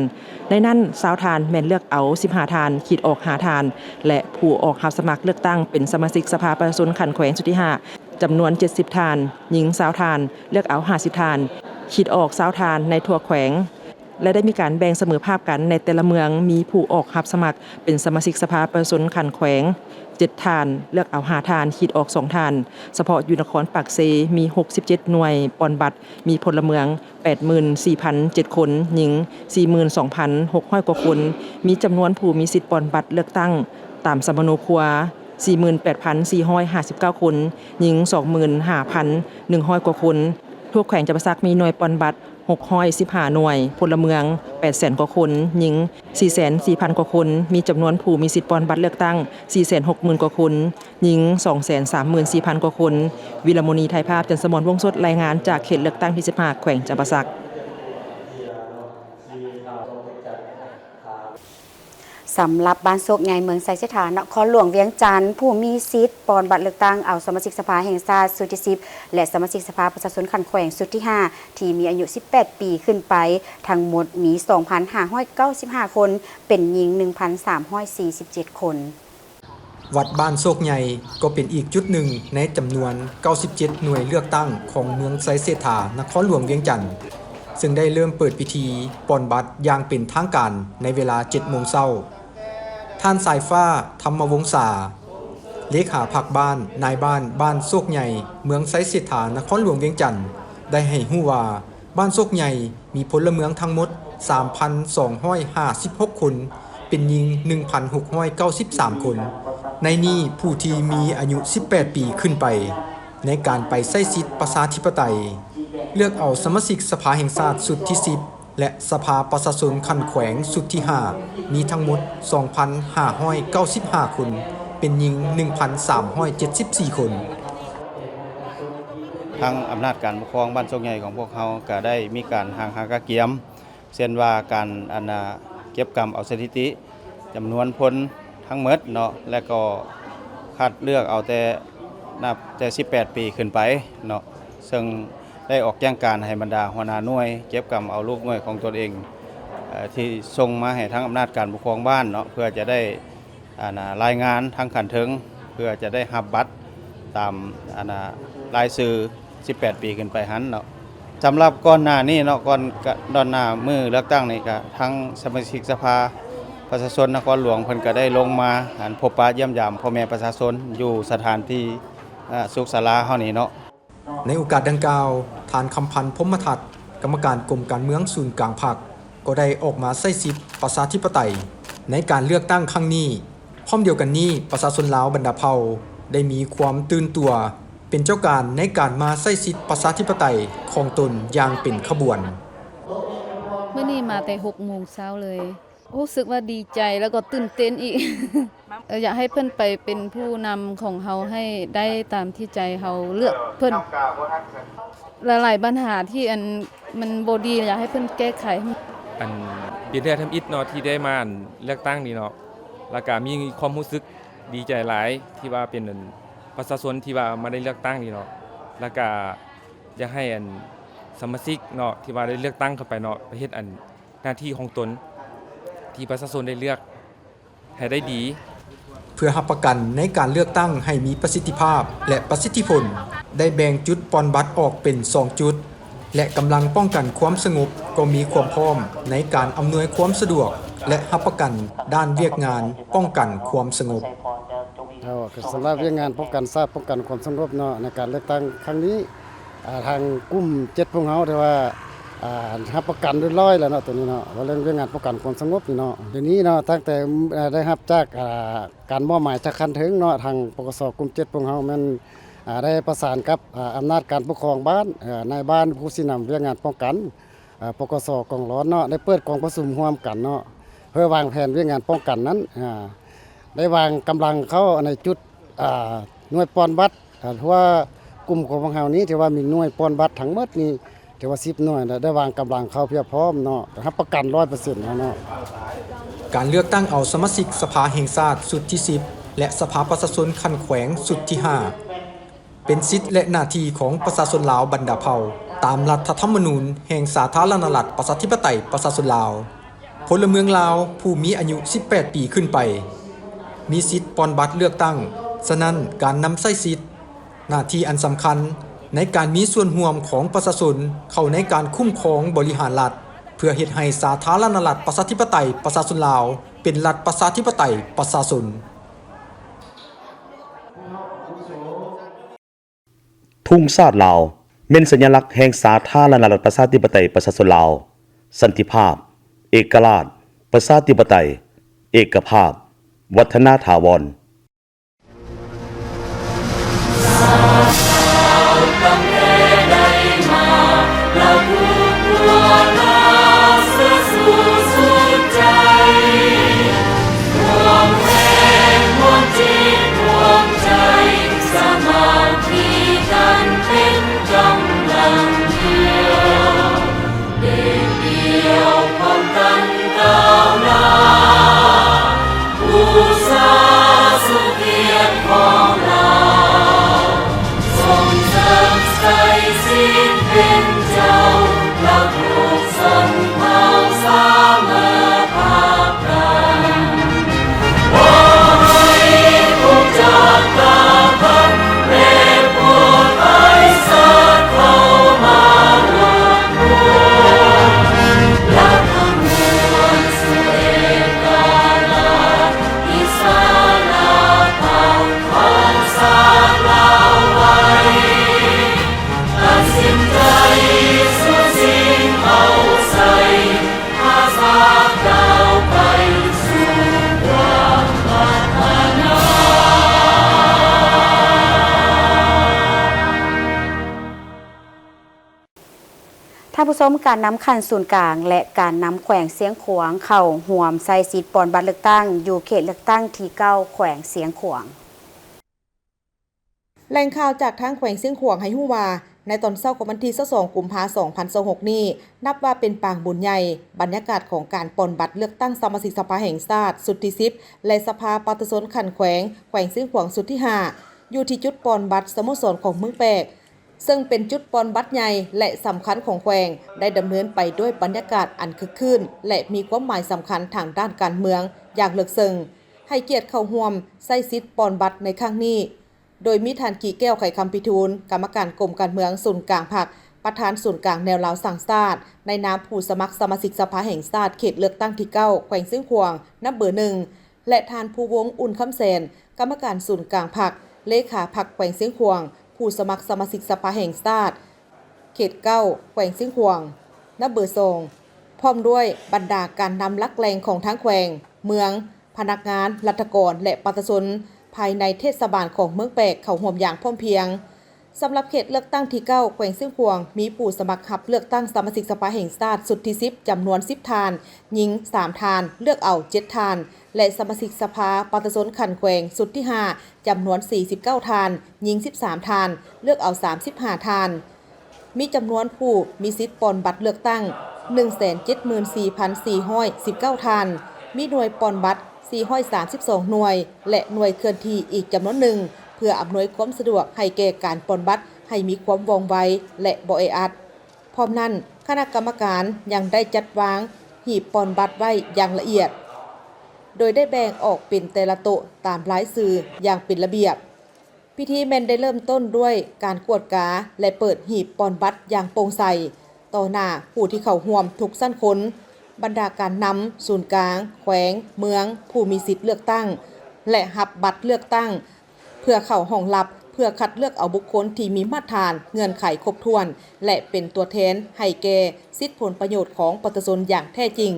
ในนั้น20ทานแม่นเลือกเอา15ทานขีดออก5ทานและผู้ออกรับสมัครเลือกตั้งเป็นสมาชิกสภาประชาชนขันแขวงชุดที่5จำนวน70ทานหญิง20ทานเลือกเอา50ทานขีดออก20ทานในทั่วแขวงและได้มีการแบ่งเสมอภาพกันในแต่ละเมืองมีผู้ออกรับสมัครเป็นสมาชิกสภาประชาชนขันแขวง7ทานเลือกเอา5ทานขีดออก2ทานเฉพาะอยู่นครปากเซมี67หน่วยปอนบัตรมีพลเมือง 84,007 คนหญิง 42,600 กว่าคนมีจำนวนผู้มีสิทธิ์ปอนบัตรเลือกตั้งตามสมโนครัว 48,459 คนหญิง 25,100 กว่าคนทั่วแขวงจำปาสักมีหน่วยปอนบัตร615หน่วยพลเมือง 800,000 กว่าคนหญิง 44,000 กว่าคนมีจำนวนผู้มีสิทธิ์ปอนบัตรเลือกตั้ง 460,000 กว่าคนหญิง 234,400 กว่าคนวิรมณีไทยภาพจันทร์สมรวงศ์สดรายงานจากเขตเลือกตั้งที่15แขวงจำปาสัก สำหรับบ้านโศกใหญ่เมืองไซเสถานครหลวงเวียงจันทร์ผู้มีสิทธิ์ปอนบัตรเลือกตั้งเอาสมาชิกสภาแห่งชาติสุดที่10และสมาชิกสภาประชาชนขันแขวงสุดที่5ที่มีอายุ18ปีขึ้นไปทั้งหมดมี 2,595 คนเป็นหญิง 1,347 คนวัดบ้านโศกใหญ่ก็เป็นอีกจุดหนึ่งในจำนวน97หน่วยเลือกตั้งของเมืองไซเสถานครหลวงเวียงจันทร์ซึ่งได้เริ่มเปิดพิธีปอนบัตรอย่างเป็นทางการในเวลา 7 โมงเช้าท่านสายฟ้าธรรมวงศาเลขาพรรคบ้านนายบ้านโศกใหญ่เมืองไซเสถานครหลวงเวียงจันทร์ได้ให้ฮู้ว่าบ้านโศกใหญ่มีพลเมืองทั้งหมด 3,256 คนเป็นหญิง 1,693 คนในนี้ผู้ที่มีอายุ18ปีขึ้นไปในการไปใช้สิทธิประชาธิปไตยเลือกเอาสมาชิกสภาแห่งชาติสุดที่10และสภาประชาชนขันแขวงสุดที่5มีทั้งหมด 2,595 คนเป็นหญิง 1,374 คนทางอำนาจการปกครองบ้านโศกใหญ่ของพวกเขาก็ได้มีการหากะเกียมเช่นว่าการเก็บกรรมเอาสถิติจำนวนพลทั้งหมดเนาะและก็คัดเลือกเอาแต่นับแต่18ปีขึ้นไปเนาะซึ่งได้ออกแจ้งการให้บรรดาหัวหน้าหน่วยเก็บกรรมเอาลูกหน่วยของตนเองที่ส่งมาให้ทางอำนาจการปกครองบ้านเนาะเพื่อจะได้รายงานทางขันถึงเพื่อจะได้รับบัตรตามรายชื่อ18ปีขึ้นไปหันเนาะสำหรับก่อนหน้านี้เนาะก่อนดอนหน้ามือเลือกตั้งนี่ก็ทั้งสมาชิกสภาประชาชนนครหลวงเพิ่นก็ได้ลงมาพบปะเยี่ยมยามพ่อแม่ประชาชนอยู่สถานที่สุขศาลาเฮานี่เนาะในโอกาสดังกล่าวทานคำพันธ์พรหมทัศน์กรรมการกรมการเมืองศูนย์กลางพรรคก็ได้ออกมาใช้สิทธิประชาธิปไตยในการเลือกตั้งครั้งนี้พร้อมเดียวกันนี้ประชาชนลาวบรรดาเผ่าได้มีความตื่นตัวเป็นเจ้าการในการมาใช้สิทธิประชาธิปไตยของตนอย่างเป็นขบวนเมื่อนี้มาแต่6 โมงเช้าเลยรู้สึกว่าดีใจแล้วก็ตื่นเต้นอีก อยากให้เพิ่นไปเป็นผู้นำของเฮาให้ได้ตามที่ใจเฮาเลือกเพิ่นหลายๆปัญหาที่มันบ่ดีอยากให้เพิ่นแก้ไขเป็นเรื่องทำอิฐเนาะที่ได้มาเลือกตั้งนี่เนาะแล้วก็มีความรู้สึกดีใจหลายที่ว่าเป็นประชาชนที่ว่ามาได้เลือกตั้งนี่เนาะแล้วก็อยากให้สมาชิกเนาะที่ว่าได้เลือกตั้งเข้าไปเนาะประเทศหน้าที่ของตนที่ประชาชนได้เลือกให้ได้ดีเพื่อรับประกันในการเลือกตั้งให้มีประสิทธิภาพและประสิทธิผลได้แบ่งจุดปอนบัตรออกเป็น2จุดและกำลังป้องกันความสงบก็มีความพร้อมในการอำนวยความสะดวกและรับประกันด้านเวียกงานป้องกันความสงบสำหรับเรื่องงานป้องกันป้องกันความสงบเนาะในการเลือกตั้งครั้งนี้ทางกลุ่ม7พวกเฮาได้ว่ารับประกันร้อยแล้วเนาะตัวนี้เนาะว่าเรื่องงานป้องกันความสงบนี่เนาะเดี๋ยวนี้เนาะตั้งแต่ได้รับจากการมอบหมายจากคันถึงเนาะทางปกสกลุ่ม7พวกเฮามันได้ประสานกับอำนาจการปกครองบ้านนายบ้านผู้สินำเรื่องงานป้องกันปกสกองร้อนเนาะได้เปิดกองประชุมร่วมกันเนาะเพื่อวางแผนเรื่องงานป้องกันนั้นได้วางกำลังเข้าในจุดหน่วยปอนบัตรเพราะว่ากลุ่มของพวกเฮานี้ที่ว่ามีหน่วยปอนบัตรทั้งหมดนี่ที่ว่า10หน่วยได้วางกำลังเข้าเพียบพร้อมเนาะรับประกัน 100% เนาะการเลือกตั้งเอาสมาชิกสภาแห่งชาติสุดที่10และสภาประชาชนขันแขวงสุดที่5เป็นสิทธิและหน้าที่ของประชาชนลาวบรรดาเผ่าตามรัฐธรรมนูญแห่งสาธารณรัฐประชาธิปไตยประชาชนลาวพลเมืองลาวผู้มีอายุ18ปีขึ้นไปมีสิทธิ์ปอนบัตรเลือกตั้งฉะนั้นการนำใช้สิทธิ์หน้าที่อันสำคัญในการมีส่วนร่วมของประชาชนเข้าในการคุ้มครองบริหารรัฐเพื่อเฮ็ดให้สาธารณรัฐประชาธิปไตยประชาชนลาวเป็นรัฐประชาธิปไตยประชาชนทุ่งชาติลาวเป็นสัญลักษณ์แห่งสาธารณรัฐประชาธิปไตยประชาชนลาวสันติภาพเอกราชประชาธิปไตยเอกภาพวัฒนถาวร ผู้ชมการนำคันศูนย์กลางและการนำแขวงเสียงขวางเข้าห่วมใส่สิทธิ์ปอนบัตรเลือกตั้งอยู่เขตเลือกตั้งที่9แขวงเสียงขวางแหล่งข่าวจากทางแขวงเสียงขวางให้ฮู้ว่าในตอนเช้าของวันที่22กุมภาพันธ์2026นี้นับว่าเป็นปางบุญใหญ่บรรยากาศของการปอนบัตรเลือกตั้งสมาชิกสภาแห่งชาติสุดที่10และสภาปฏิสนขันแขวงเสียงขวางสุดที่5อยู่ที่จุดปอนบัตรสโมสรของเมืองแปกซึ่งเป็นจุดปอนบัตรใหญ่และสำคัญของแขวงได้ดำเนินไปด้วยบรรยากาศอันคึกคืนและมีความหมายสำคัญทางด้านการเมืองอย่างลึกซึ้งให้เกียรติเข้าร่วมใช้สิทธิ์ปอนบัตรในครั้งนี้โดยมีท่านกี่แก้วไข่คำพิทูลกรรมการกรมการเมืองศูนย์กลางพรรคประธานศูนย์กลางแนวลาวสังชาติในนามผู้สมัครสมาชิกสภาแห่งชาติเขตเลือกตั้งที่9แขวงเสียงขวางนับเบอร์1และท่านภูวงศ์อุ่นคำแสนกรรมการศูนย์กลางพรรคเลขาพรรคแขวงเสียงขวางผู้สมัครสมาชิกสภาแห่งชาติเขต9แขวงเสียงขวางนับเบอร์2พร้อมด้วยบรรดาการนำลักแรงของทั้งแขวงเมืองพนักงานรัฐกรและประชาชนภายในเทศบาลของเมืองแปกเขาห่วมอย่างพร้อมเพียงสำหรับเขตเลือกตั้งที่9แขวงเสียงขวางมีผู้สมัครรับเลือกตั้งสมาชิกสภาแห่งชาติสุดที่10จำนวน10ทานหญิง3ทานเลือกเอา7ทานและสมาชิกสภาปฏิสนขันแขวงสุดที่5จำนวน49ทานหญิง13ทานเลือกเอา35ทานมีจำนวนผู้มีสิทธิ์ปอนบัตรเลือกตั้ง 174,419 ทานมีหน่วยปอนบัตร432หน่วยและหน่วยเคลื่อนที่อีกจำนวนหนึ่งเพื่ออำนวยความสะดวกให้แก่การปอนบัตรให้มีความว่องไวและบ่แออัดพร้อมนั้นคณะกรรมการยังได้จัดวางหีบปอนบัตรไว้อย่างละเอียดโดยได้แบ่งออกเป็นแต่ละโต๊ะตามรายชื่ออย่างเป็นระเบียบพิธีแม่นได้เริ่มต้นด้วยการกวดกาและเปิดหีบปอนบัตรอย่างโปร่งใสต่อหน้าผู้ที่เข้าร่วมทุกชั้นคนบรรดาการนำศูนย์กลางแขวงเมืองผู้มีสิทธิ์เลือกตั้งและหับบัตรเลือกตั้งเพื่อเข้าห้องลับเพื่อคัดเลือกเอาบุคคลที่มีมาตรฐานเงื่อนไขครบถ้วนและเป็นตัวแทนให้แก่สิทธิผลประโยชน์ของประชาชนอย่างแท้จริง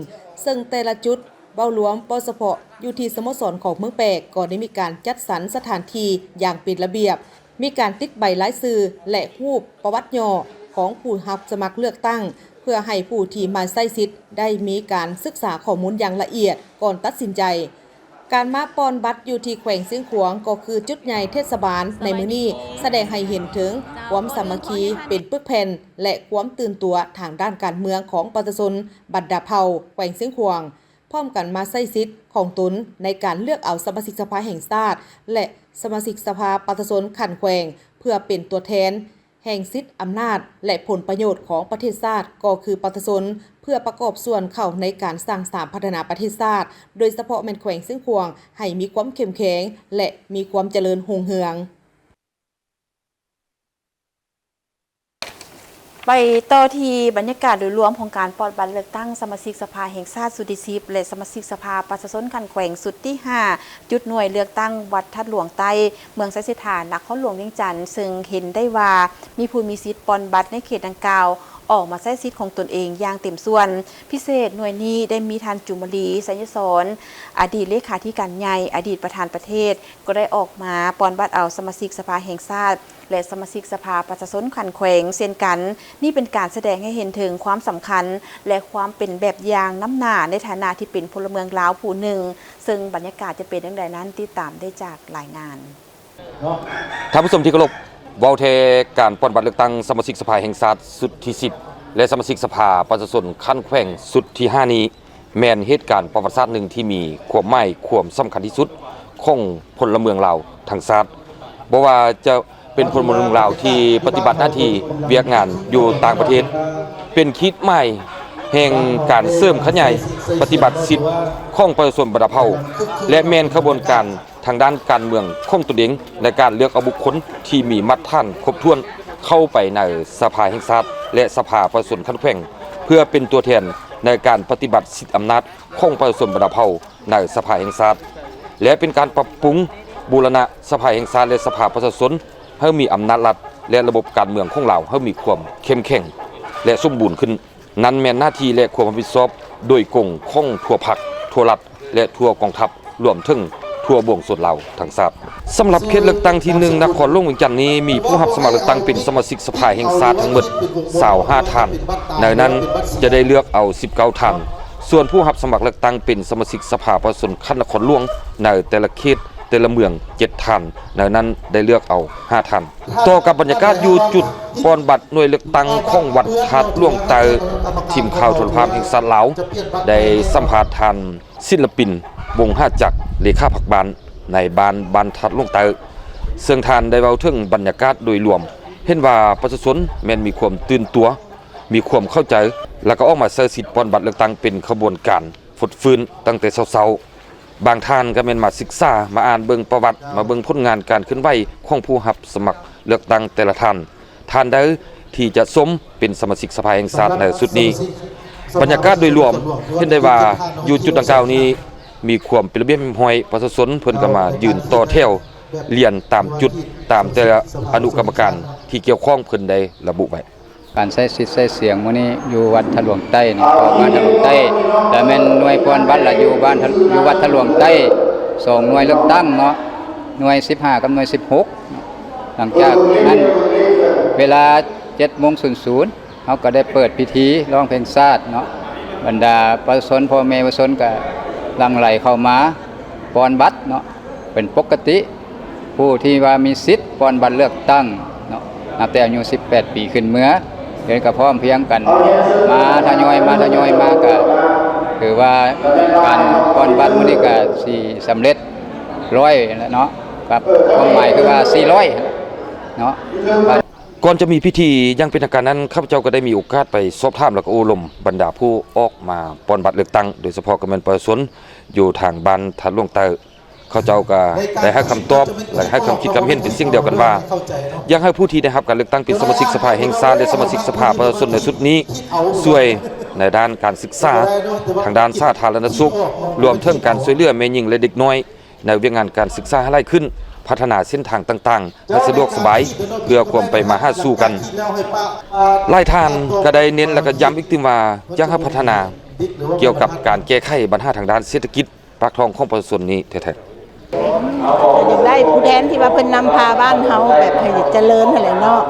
ซึ่งแต่ละจุดเบ้ารวมปสพอยู่ที่สโมสรของเมืองแปกก็ได้มีการจัดสรรสถานที่อย่างเป็นระเบียบมีการติดใบรายชื่อและรูปประวัติย่อของผู้รับสมัครเลือกตั้งเพื่อให้ผู้ที่มาใช้สิทธิ์ได้มีการศึกษาข้อมูลอย่างละเอียดก่อนตัดสินใจการมาปอนบัตรอยู่ที่แขวงเสียงขวางก็คือจุดใหญ่เทศบาลในมื้อนี้แสดงให้เห็นถึงความสามัคคีเป็นปึกแผ่นและความตื่นตัวทางด้านการเมืองของประชาชนบรรดาเผ่าแขวงเสียงขวางพร้อมกันมาใช้สิทธิ์ของตนในการเลือกเอาสมาชิกสภาแห่งชาติและสมาชิกสภาประชาชนขันแขวงเพื่อเป็นตัวแทนแห่งสิทธิอำนาจและผลประโยชน์ของประเทศชาติก็คือประชาชนเพื่อประกอบส่วนเข้าในการสร้างสรรค์พัฒนาประเทศชาติโดยเฉพาะแม่นแขวงเสียงขวางให้มีความเข้มแข็งและมีความเจริญรุ่งเรืองไปต่อที่บรรยากาศโดยรวมของการปอนบัตรเลือกตั้งสมาชิกสภาแห่งชาติสุดที่10และสมาชิกสภาประชาชนขันแขวงสุดที่5จุดหน่วยเลือกตั้งวัดทัดหลวงใต้เมืองไซสิฐานนครหลวงเวียงจันทร์ซึ่งเห็นได้ว่ามีผู้มีสิทธิ์ปอนบัตรในเขตดังกล่าวออกมาใช้สิทธิ์ของตนเองอย่างเต็มส่วนพิเศษหน่วยนี้ได้มีท่านจุมลีสัญญสอนอดีตเลขาธิการใหญ่อดีตประธานประเทศก็ได้ออกมาปอนบัตรเอาสมาชิกสภาแห่งชาติและสมาชิกสภาประชาชนขันแขวงเช่นกันนี่เป็นการแสดงให้เห็นถึงความสำคัญและความเป็นแบบอย่างน้ำหน้าในฐานะที่เป็นพลเมืองลาวผู้หนึ่งซึ่งบรรยากาศจะเป็นอย่างไรนั้นติดตามได้จากรายงานท่านผู้ชมที่เคารพเว้าแทการปอนบัตรเลือกตั้งสมาชิกสภาแห่งชาติสุดที่10และสมาชิกสภาประชาชนขั้นแขวงสุดที่5นี้แม่นเหตุการณ์ประวัติศาสตร์หนึ่งที่มีความหมายความสำคัญที่สุดของพลเมืองลาวทั้งชาติบ่ว่าจะเป็นพลเมืองลาวที่ปฏิบัติหน้าที่เวียกงานอยู่ต่างประเทศเป็นคิดใหม่แห่งการเสริมขยายปฏิบัติสิทธิ์ของประชาชนบรรดาเผ่าและแม่นขบวนการทางด้านการเมืองของตนเองในการเลือกเอาบุคคลที่มีมาตรฐานครบถ้วนเข้าไปในสภาแห่งชาติและสภาประชาชนขั้นแขวงเพื่อเป็นตัวแทนในการปฏิบัติสิทธิอำนาจของประชาชนบรรดาเผ่าในสภาแห่งชาติและเป็นการปรับปรุงบูรณะสภาแห่งชาติและสภาประชาชนให้มีอำนาจรัฐและระบบการเมืองของเราให้มีความเข้มแข็งและสมบูรณ์ขึ้นนั้นแม่นหน้าที่และความรับผิดชอบโดยกงของทั่วพรรคทั่วรัฐและทั่วกองทัพรวมถึง ทั่วบวงส่วนลาวทั้งชาติสำหรับเขตเลือกตั้งที่1นครหลวงเวียงจันทน์นี้มีผู้รับสมัครเลือกตั้งเป็นสมาชิกสภาแห่งชาติทั้งหมด25ท่านในนั้นจะได้เลือกเอา19ท่านส่วนผู้รับสมัครเลือกตั้งเป็นสมาชิกสภาประชาชนคันนครหลวงในแต่ละเขตแต่ละเมือง7ท่านในนั้นได้เลือกเอา5ท่านต่อกับบรรยากาศอยู่จุดปอนบัตรหน่วยเลือกตั้งของวัดทัดหลวงเตยทีมข่าวโทรภาพแห่งชาติลาวได้สัมภาษณ์ท่านศิลปินวง5จักรเลขาพรรคบ้านในบ้านทัดหลวงเตยซึ่งท่านได้เว้าถึงบรรยากาศโดยรวมเห็นว่าประชาชนแม้นมีความตื่นตัวมีความเข้าใจแล้วก็ออกมาใช้สิทธิ์ปอนบัตรเลือกตั้งเป็นขบวนการฝุดฟื้นตั้งแต่เช้าบางท่านก็แม่นมาศึกษามาอ่านเบิ่งประวัติมาเบิ่งผลงานการเคลื่อนไหวของผู้รับสมัครเลือกตั้งแต่ละท่านใดที่จะสมเป็นสมาชิกสภาแห่งชาติในสุดนี้บรรยากาศโดยรวมเห็นได้ว่าอยู่จุดดังกล่าวนี้มีความเป็นระเบียบเรียบร้อยประชาชนเพิ่นก็มายืนต่อแถวเรียนตามจุดตามแต่ละอนุกรรมการที่เกี่ยวข้องเพิ่นได้ระบุไว้การใช้สิทธิ์ใช้เสียงมื้อนี้อยู่วัดทะลวงใต้นี่ออกมาทะลวงใต้แต่แม่นหน่วยปอนบัตรละอยู่วัดทะลวงใต้2หน่วยเลือกตั้งเนาะหน่วย15กับหน่วย16หลังจากนั้นเวลา 7:00 เฮาก็ได้เปิดพิธีร้องเพลงชาติเนาะบรรดาประชาชนพ่อแม่ประชาชนก็หลั่งไหลเข้ามาปอนบัตรเนาะเป็นปกติผู้ที่ว่ามีสิทธิ์ปอนบัตรเลือกตั้งเนาะนับแต่อายุ18 ปีขึ้นเมื่อเดินกับพร้อมเพียงกันมาทยอยมาก็คือว่าการปอนบัตรมื้อนี้ก็สิสำเร็จ100แล้วเนาะครับความหมายคือว่า400เนาะก่อนจะมีพิธียังเป็นทางการนั้นข้าพเจ้าก็ได้มีโอกาสไปสอบถามแล้วก็อบรมบรรดาผู้ออกมาปอนบัตรเลือกตั้งโดยเฉพาะก็แม่นประชาชนอยู่ทางบ้านทัดหลวงเตยเขาเจ้าก็ได้ให้คำตอบและให้คำคิดคำเห็นเป็นสิ่งเดียวกันว่าอยากให้ผู้ที่ได้รับการเลือกตั้งเป็นสมาชิกสภาแห่งชาติและสมาชิกสภาประชาชนในชุดนี้ช่วยในด้านการศึกษาทางด้านสาธารณสุขรวมถึงการช่วยเหลือแม่หญิงและเด็กน้อยในเรื่องงานการศึกษาให้หลายขึ้นพัฒนาเส้นทางต่างๆให้สะดวกสบายเพื่อความไปมาหาสู่กันหลายท่านก็ได้เน้นและก็ย้ำอีกทีว่าอยากให้พัฒนาเกี่ยวกับการแก้ไขปัญหาทางด้านเศรษฐกิจปากท้องของประชาชนนี้แท้ๆอยากได้ผู้แทนที่ว่าเพิ่นนำพาบ้านเฮาแบบให้เจริญหั่นแหละเนาะ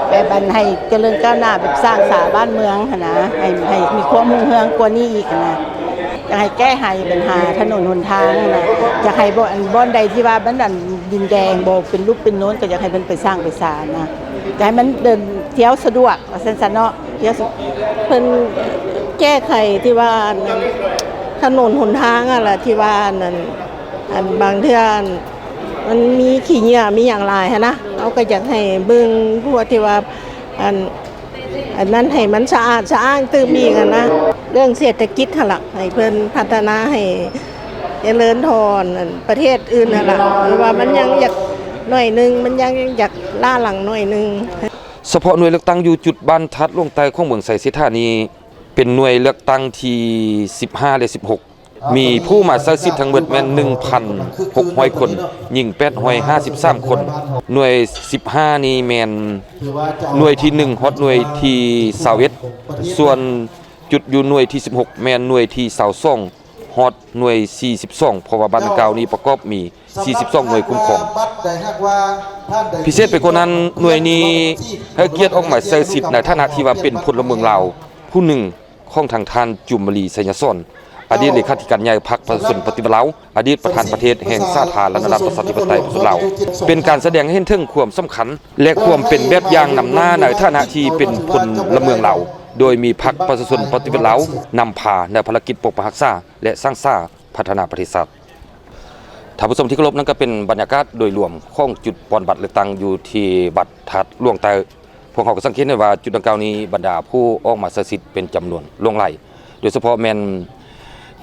แบบบันให้เจริญก้าวหน้าแบบสร้างสาบ้านเมืองหั่นนะให้มีความรุ่งเรืองกว่านี้อีกนะอยากให้แก้ไขปัญหาถนนหนทางนะอยากให้บ่อนใดที่ว่าบ้านดันดินแดงบ่เป็นรูปเป็นโน้นก็อยากให้มันไปสร้างไปสร้างนะอยากให้มันเดินเที่ยวสะดวกซั่นๆเนาะเที่ยวเพิ่นแก้ไขที่ว่าถนนหนทางอ่ะล่ะที่ว่านั่นอันบางเทื่อมันมีขี้เหงื่อมีอย่างไรฮะนะเอาก็อยากให้เบิ่งพวกที่ว่าอันนั้นให้มันสะอาดสะอ้างตื้มอีกนะเรื่องเศรษฐกิจหั่นล่ะให้เพิ่นพัฒนาให้เจริญทอนประเทศอื่นนั่นล่ะหรือว่ามันยังอยากหน่อยนึงมันยังอยากล่าหลังหน่อยนึงเฉพาะหน่วยเลือกตั้งอยู่จุดบ้านทัดหลวงเตยของเมืองไสเสธานีเป็นหน่วยเลือกตั้งที่15และ16มีผู้มาใช้สิทธิ์ทั้งหมดแม่น 1,600 คนหญิง853 คนหน่วย15นี่แม่นหน่วยที่1ฮอดหน่วยที่21ส่วนจุดอยู่หน่วยที่16แม่นหน่วยที่22ฮอดหน่วย42เพราะว่าบ้านเก่านี้ประกอบมี42หน่วยคุ้มครองพิเศษไปกว่านั้นหน่วยนี้ให้เกียรติออกมาใช้สิทธิ์ในฐานะที่ว่าเป็นพลเมืองลาวผู้หนึ่งของทางท่านจุมมลีไสยสอนอดีตเลขาธิการใหญ่พรรคประชาชนปฏิวัติลาวอดีตประธานประเทศแห่งสาธารณรัฐประชาธิปไตยประชาชนลาวเป็นการแสดงให้เห็นถึงความสำคัญและความเป็นแบบอย่างนำหน้าในฐานะที่เป็นพลเมืองลาวโดยมีพรรคประชาชนปฏิวัติลาวนำพาในภารกิจปกปักรักษาและสร้างสรรค์พัฒนาประเทศชาติท่านผู้ชมที่เคารพนั่นก็เป็นบรรยากาศโดยรวมของจุดปอนบัตรเลือกตั้งอยู่ที่วัดทัดหลวงเตยพวกเขาก็สังเกตได้ว่าจุดดังกล่าวนี้บรรดาผู้ออกมาใช้สิทธิ์เป็นจำนวนล่วงไหลโดยเฉพาะแม่น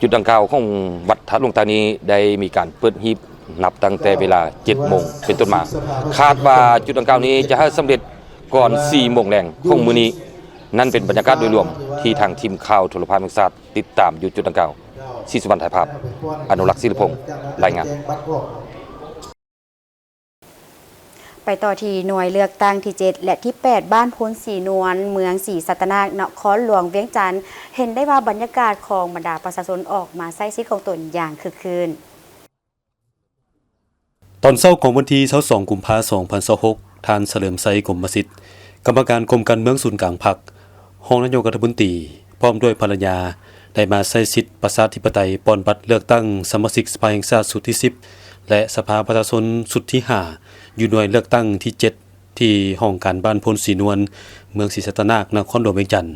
จุดดังกล่าวของวัดทัดหลวงเตยนี้ได้มีการเปิดหีบนับตั้งแต่เวลา 7 โมงเป็นต้นมาคาดว่าจุดดังกล่าวนี้จะให้สำเร็จก่อน 4 โมงแรงของมื้อนี้นั่นเป็นบรรยากาศโดยรวมที่ทางทีมข่าวโทรภาพแห่งชาติติดตามอยู่จุดดังกล่าวศรีสุวรรณถ่ายภาพอนุรักษ์ศิริพงษ์รายงานไปต่อที่หน่วยเลือกตั้งที่7และที่8บ้านพ้นสีนวลเมืองศรีสัตนานครหลวงเวียงจันทน์เห็นได้ว่าบรรยากาศของบรรดาประชาชนออกมาใช้สิทธิ์ของตนอย่างคึกคืน ตอนเช้าของวันที่22กุมภาพันธ์2026ท่านเฉลิมไสกรมสิทธิ์กรรมการกรมการเมืองศูนย์กลางพรรครองนายกรัฐมนตรีพร้อมด้วยภรรยาได้มาใช้สิทธิประชาธิปไตยปอนบัตรเลือกตั้งสมาชิกสภาแห่งชาติสุดที่10และสภาประชาชนสุดที่5อยู่หน่วยเลือกตั้งที่7ที่ห้องการบ้านพลศรีนวลเมืองศรีสัตนานครหลวงเวียงจันทน์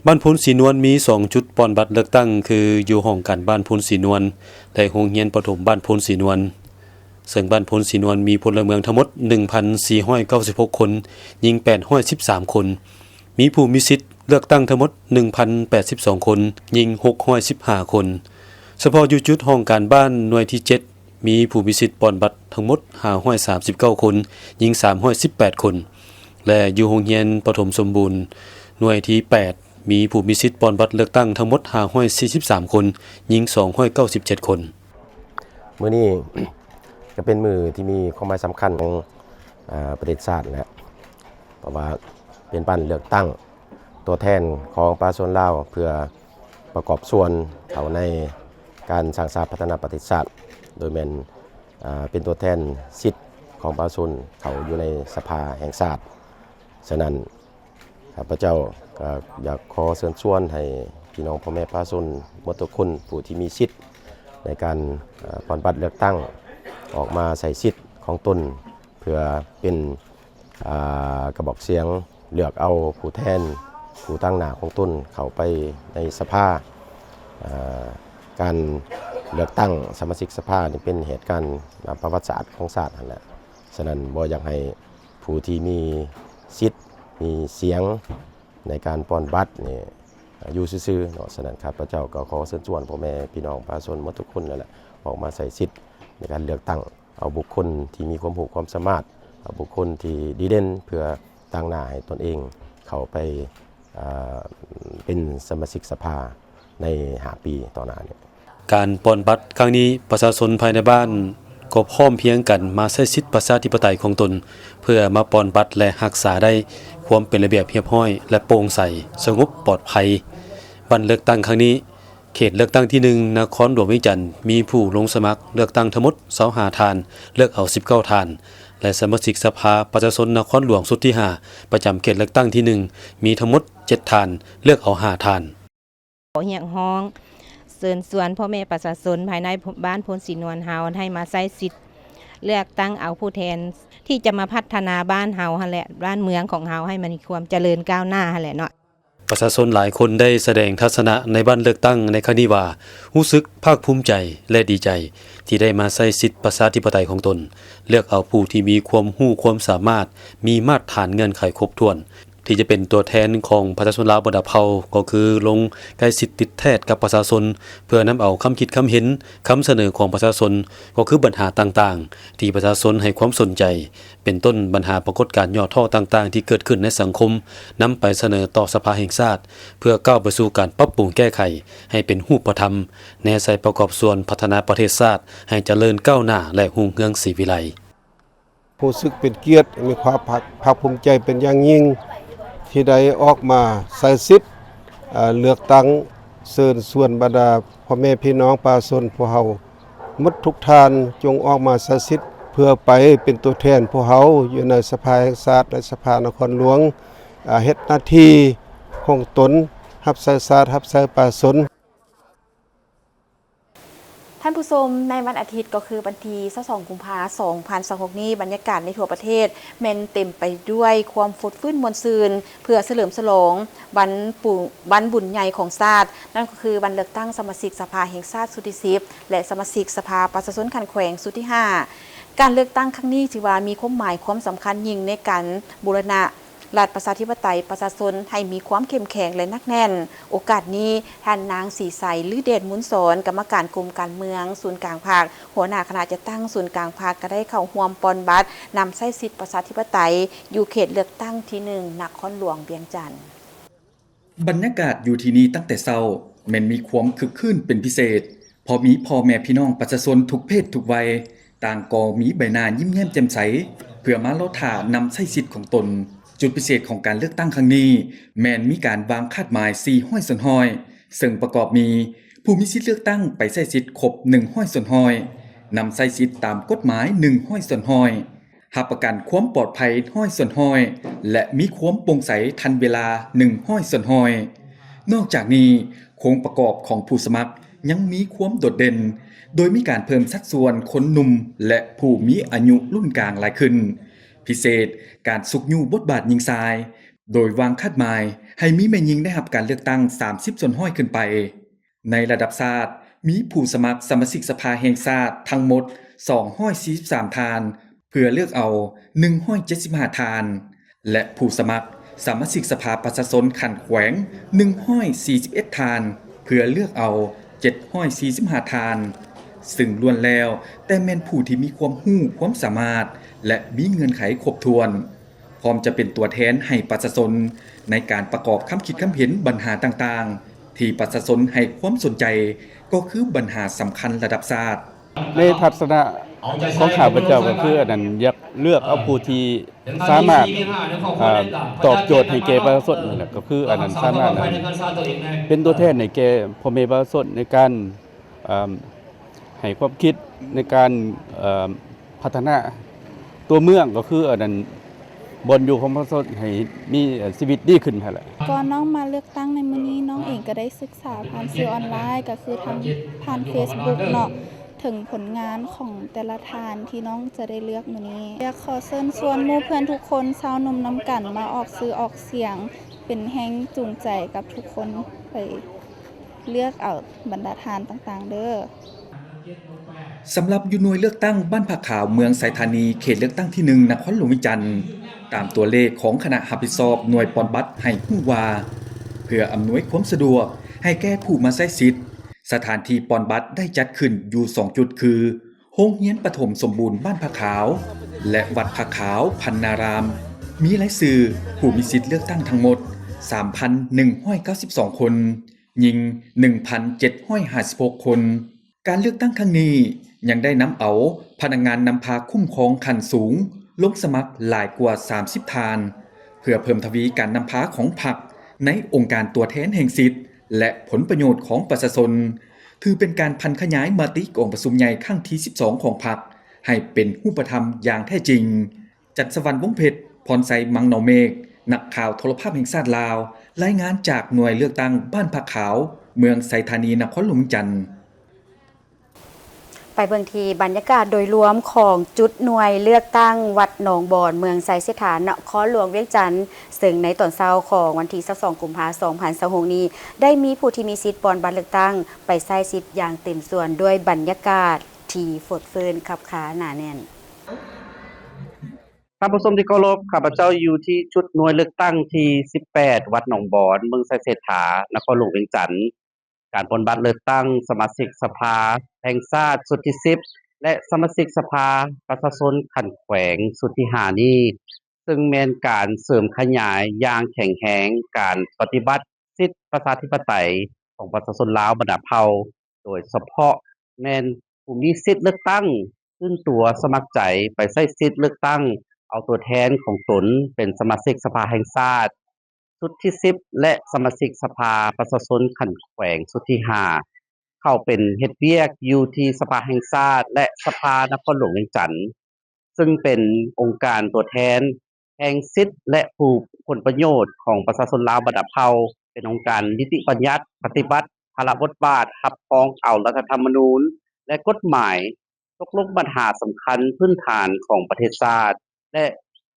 บ้านพลศรีนวลมี2จุดปอนบัตรเลือกตั้งคืออยู่ห้องการบ้านพลศรีนวลและโรงเรียนประถมบ้านพลศรีนวลซึ่งบ้านพลศรีนวลมีพลเมืองทั้งหมด 1,496 คนยิง813 คนมีผู้มีสิทธิ์เลือกตั้งทั้งหมด 1,082 คนยิง615 คนเฉพาะอยู่จุดห้องการบ้านหน่วยที่7มีผู้มีสิทธิ์ปอนบัตรทั้งหมด539 คนยิง318 คนและอยู่โรงเรียนประถมสมบูรณ์หน่วยที่8มีผู้มีสิทธิ์ปอนบัตรเลือกตั้งทั้งหมด543 คนยิง297 คนมื้อนี้ก็เป็นมือที่มีความหมายสำคัญของประเทศชาตินะเพราะว่าเป็นบ้านเลือกตั้งตัวแทนของประชาชนลาวเพื่อประกอบส่วนเขาในการสร้างสรรค์พัฒนาประเทศชาติโดยเป็นตัวแทนสิทธิ์ของประชาชนเขาอยู่ในสภาแห่งชาติฉะนั้นข้าพเจ้าก็อยากขอเชิญชวนให้พี่น้องพ่อแม่ประชาชนหมดทุกคนผู้ที่มีสิทธิ์ในการปอนบัตรเลือกตั้งออกมาใส่สิทธิ์ของตนเพื่อเป็นกระบอกเสียงเลือกเอาผู้แทนผู้ตั้งหน้าของตนเข้าไปในสภาการเลือกตั้งสมาชิกสภานี่เป็นเหตุการณ์ประวัติศาสตร์ของศาสตร์นั่นแหละฉะนั้นบ่อยากให้ผู้ที่มีสิทธิ์มีเสียงในการปอนบัตรนี่อยู่ซื่อๆเนาะฉะนั้นข้าพเจ้าก็ขอเชิญชวนพ่อแม่พี่น้องประชาชนหมดทุกคนนั่นแหละออกมาใส่สิทธิ์ในการเลือกตั้งเอาบุคคลที่มีความรู้ความสามารถเอาบุคคลที่ดีเด่นเพื่อตั้งหน้าให้ตนเองเข้าไปเป็นสมาชิกสภาใน5 ปีต่อหน้านี้การปอนบัตรครั้งนี้ประชาชนภายในบ้านก็พร้อมเพียงกันมาใช้สิทธิประชาธิปไตยของตนเพื่อมาปอนบัตรและรักษาได้ความเป็นระเบียบเรียบร้อยและโปร่งใสสงบปลอดภัยวันเลือกตั้งครั้งนี้เขตเลือกตั้งที่1นครหลวงเวียงจันทน์มีผู้ลงสมัครเลือกตั้งทั้งหมด25 ท่านเลือกเอา19 ท่านและสมาชิกสภาประชาชนนครหลวงสุดที่5ประจำเขตเลือกตั้งที่1มีทั้งหมด7 ท่านเลือกเอา5 ท่านเฮียงฮ้องเชิญชวนพ่อแม่ประชาชนภายในบ้านพลศรีนวลเฮาให้มาใช้สิทธิ์เลือกตั้งเอาผู้แทนที่จะมาพัฒนาบ้านเฮาหั่นแหละบ้านเมืองของเฮาให้มันมีความเจริญก้าวหน้าหั่นแหละเนาะประชาชนหลายคนได้แสดงทัศนะในบ้านเลือกตั้งในครั้งนี้ว่ารู้สึกภาคภูมิใจและดีใจที่ได้มาใช้สิทธิประชาธิปไตยของตนเลือกเอาผู้ที่มีความรู้ความสามารถมีมาตรฐานเงื่อนไขครบถ้วนที่จะเป็นตัวแทนของประชาชนลาวบรรดาเผ่าก็คือลงใกล้สิทธิติดแทศกับประชาชนเพื่อนำเอาคำคิดคำเห็นคำเสนอของประชาชนก็คือปัญหาต่างๆที่ประชาชนให้ความสนใจเป็นต้นปัญหาปรากฏการณ์ย่อท่อต่างๆที่เกิดขึ้นในสังคมนำไปเสนอต่อสภาแห่งชาติเพื่อก้าวไปสู่การปรับปรุงแก้ไขให้เป็นรูปธรรมแนวใส่ประกอบส่วนพัฒนาประเทศชาติให้เจริญก้าวหน้าและรุ่งเรืองศรีวิไลรู้สึกเป็นเกียรติมีความภาคภูมิใจเป็นอย่างยิ่งที่ได้ออกมาใส่สิทธิ์เลือกตั้งเชิญชวนบรรดาพ่อแม่พี่น้องประชาชนพวกเฮาหมดทุกท่านจงออกมาใส่สิทธิ์เพื่อไปเป็นตัวแทนพวกเฮาอยู่ในสภาแห่งชาติและสภานครหลวงเฮ็ดหน้าที่ของตนรับใช้ชาติรับใช้ประชาชนท่านผู้ชมในวันอาทิตย์ก็คือวันที่22กุมภาพันธ์2026นี้บรรยากาศในทั่วประเทศแม่นเต็มไปด้วยความฟดฟื้นมวลซืนเพื่อเฉลิมฉลองวันบุญใหญ่ของชาตินั่นก็คือวันเลือกตั้งสมาชิกสภาแห่งชาติสุดที่10และสมาชิกสภาประชาชนขันแขวงสุดที่5การเลือกตั้งครั้งนี้ถือว่ามีความหมายความสำคัญยิ่งในการบูรณะรัฐประชาธิปไตยประชาชนให้มีความเข้มแข็งและนักแน่นโอกาสนี้ท่านนางศรีใสลือเดชมุนสอนกรรมการกรมการเมืองศูนย์กลางภาคหัวหน้าคณะจะตั้งศูนย์กลางภาคก็ได้เข้าร่วมปอนบัตรนำใช้สิทธิประชาธิปไตยอยู่เขตเลือกตั้งที่1นครหลวงเวียงจันทน์บรรยากาศอยู่ที่นี้ตั้งแต่เช้าแม้นมีความคึกคืนเป็นพิเศษพอมีพ่อแม่พี่น้องประชาชนทุกเพศทุกวัยต่างก็มีใบหน้ายิ้มแย้มแจ่มใสเพื่อมารอท่านำใช้สิทธิ์ของตนจุดพิเศษของการเลือกตั้งครั้งนี้แม้นมีการวางคาดหมาย4ห้อยส่วนห้อยซึ่งประกอบมีผู้มีสิทธิ์เลือกตั้งไปใช้สิทธิ์ครบ1ห้อยส่วนห้อย นำใช้สิทธิ์ตามกฎหมาย100 ส่วนห้อยรับประกันความปลอดภัย100 ส่วนห้อยและมีความโปร่งใสทันเวลา100 ส่วนห้อยนอกจากนี้โครงประกอบของผู้สมัครยังมีความโดดเด่นโดยมีการเพิ่มสัดส่วนคนหนุ่มและผู้มีอายุรุ่นกลางหลายขึ้นพิเศษการสุกยู่บทบาทหญิงชายโดยวางคาดหมายให้มีแม่หญิงได้รับการเลือกตั้ง30 ส่วนห้อยขึ้นไปในระดับชาติมีผู้สมัครสมาชิกสภาแห่งชาติทั้งหมด243ทานเพื่อเลือกเอา175ทานและผู้สมัครสมาชิกสภาประชาชนขันแขวง141ทานเพื่อเลือกเอา745ทานซึ่งล้วนแล้วแต่แม่นผู้ที่มีความรู้ความสามารถและมีเงื่อนไขครบถ้วนพร้อมจะเป็นตัวแทนให้ประชาชนในการประกอบคำคิดคำเห็นปัญหาต่างๆที่ประชาชนให้ความสนใจก็คือปัญหาสำคัญระดับชาติในทัศนะของข้าพเจ้าก็คืออันนั้นอยากเลือกเอาผู้ที่สามารถตอบโจทย์ให้แก่ประชาชนนี่แหละก็คืออันนั้นสามารถเป็นตัวแทนในแก่พ่อแม่ประชาชนในการให้ความคิดในการพัฒนาตัวเมืองก็คืออันนั้นบนอยู่ของประชาชนให้มีชีวิตดีขึ้นหั่นแหละก่อนน้องมาเลือกตั้งในมื้อนี้น้องเองก็ได้ศึกษาผ่านสื่อออนไลน์ก็คือทางผ่าน Facebook เนาะถึงผลงานของแต่ละทานที่น้องจะได้เลือกมื้อนี้อยากขอเชิญชวนหมู่เพื่อนทุกคนชาวหนุ่มน้ำกันมาออกสื่อออกเสียงเป็นแรงจูงใจกับทุกคนไปเลือกเอาบรรดาทานต่างๆเด้อสำหรับอยู่หน่วยเลือกตั้งบ้านผักขาวเมืองไสธานีเขตเลือกตั้งที่1นครหลวงวิจันทร์ตามตัวเลขของคณะรับผิดชอบหน่วยปอนบัตรให้ฮู้ว่าเพื่ออำนวยความสะดวกให้แก่ผู้มาใช้สิทธิ์สถานที่ปอนบัตรได้จัดขึ้นอยู่2จุดคือโรงเรียนประถมสมบูรณ์บ้านผักขาวและวัดผักขาวพันนารามมีรายชื่อผู้มีสิทธิ์เลือกตั้งทั้งหมด 3,192 คนหญิง 1,756 คนการเลือกตั้งครั้งนี้ยังได้นำเอาพนักงานนำพาคุ้มครองขั้นสูงลงสมัครหลายกว่า30ทานเพื่อเพิ่มทวีการนำพาของพรรคในองค์การตัวแทนแห่งสิทธิ์และผลประโยชน์ของประชาชนถือเป็นการพันขยายมติองค์ประชุมใหญ่ครั้งที่12ของพรรคให้เป็นรูปธรรมอย่างแท้จริงจัดสวรรค์วงเพชรพรไซมังเนาเมฆนักข่าวโทรภาพแห่งชาติลาวรายงานจากหน่วยเลือกตั้งบ้านผักขาวเมืองไสธานีนครหลวงจันทร์ไปเบิ่งที่บรรยากาศโดยรวมของจุดหน่วยเลือกตั้งวัดหนองบอนเมืองไสเสถานนครหลวงเวียงจันทน์ซึ่งในตอนเช้าของวันที่22กุมภาพันธ์2026นี้ได้มีผู้ที่มีสิทธิ์ปอนบัตรเลือกตั้งไปใช้สิทธิ์อย่างเต็มส่วนด้วยบรรยากาศที่ฝดฟื้นคับค้าหนาแน่นท่านผู้ชมที่เคารพข้าพเจ้าอยู่ที่จุดหน่วยเลือกตั้งที่18วัดหนองบอนเมืองไสเสถานครหลวงเวียงจันทน์การปอนบัตรเลือกตั้งสมาชิกสภาแห่งชาติสุดที่10และสมาชิกสภาประชาชนขันแขวงสุดที่5นี้ซึ่งแม่นการเสริมขยายอย่างแข็งแรงการปฏิบัติสิทธิประชาธิปไตยของประชาชนลาวบรรดาเผ่าโดยเฉพาะแม่นผู้มีสิทธิ์เลือกตั้งขึ้นตัวสมัครใจไปใช้สิทธิ์เลือกตั้งเอาตัวแทนของตนเป็นสมาชิกสภาแห่งชาติสุดที่10และสมาชิกสภาประชาชนขันแขวงสุดที่5เข้าเป็นเฮ็ดเวียกอยู่ที่สภาแห่งชาติและสภานครหลวงเวียงจันทน์ซึ่งเป็นองค์การตัวแทนแห่งสิทธิและผู้ผลประโยชน์ของประชาชนลาวบรรดาเผ่าเป็นองค์การนิติบัญญัติปฏิบัติภาระบทบาทรับรองเอารัฐธรรมนูญและกฎหมายตกลงปัญหาสำคัญพื้นฐานของประเทศชาติและ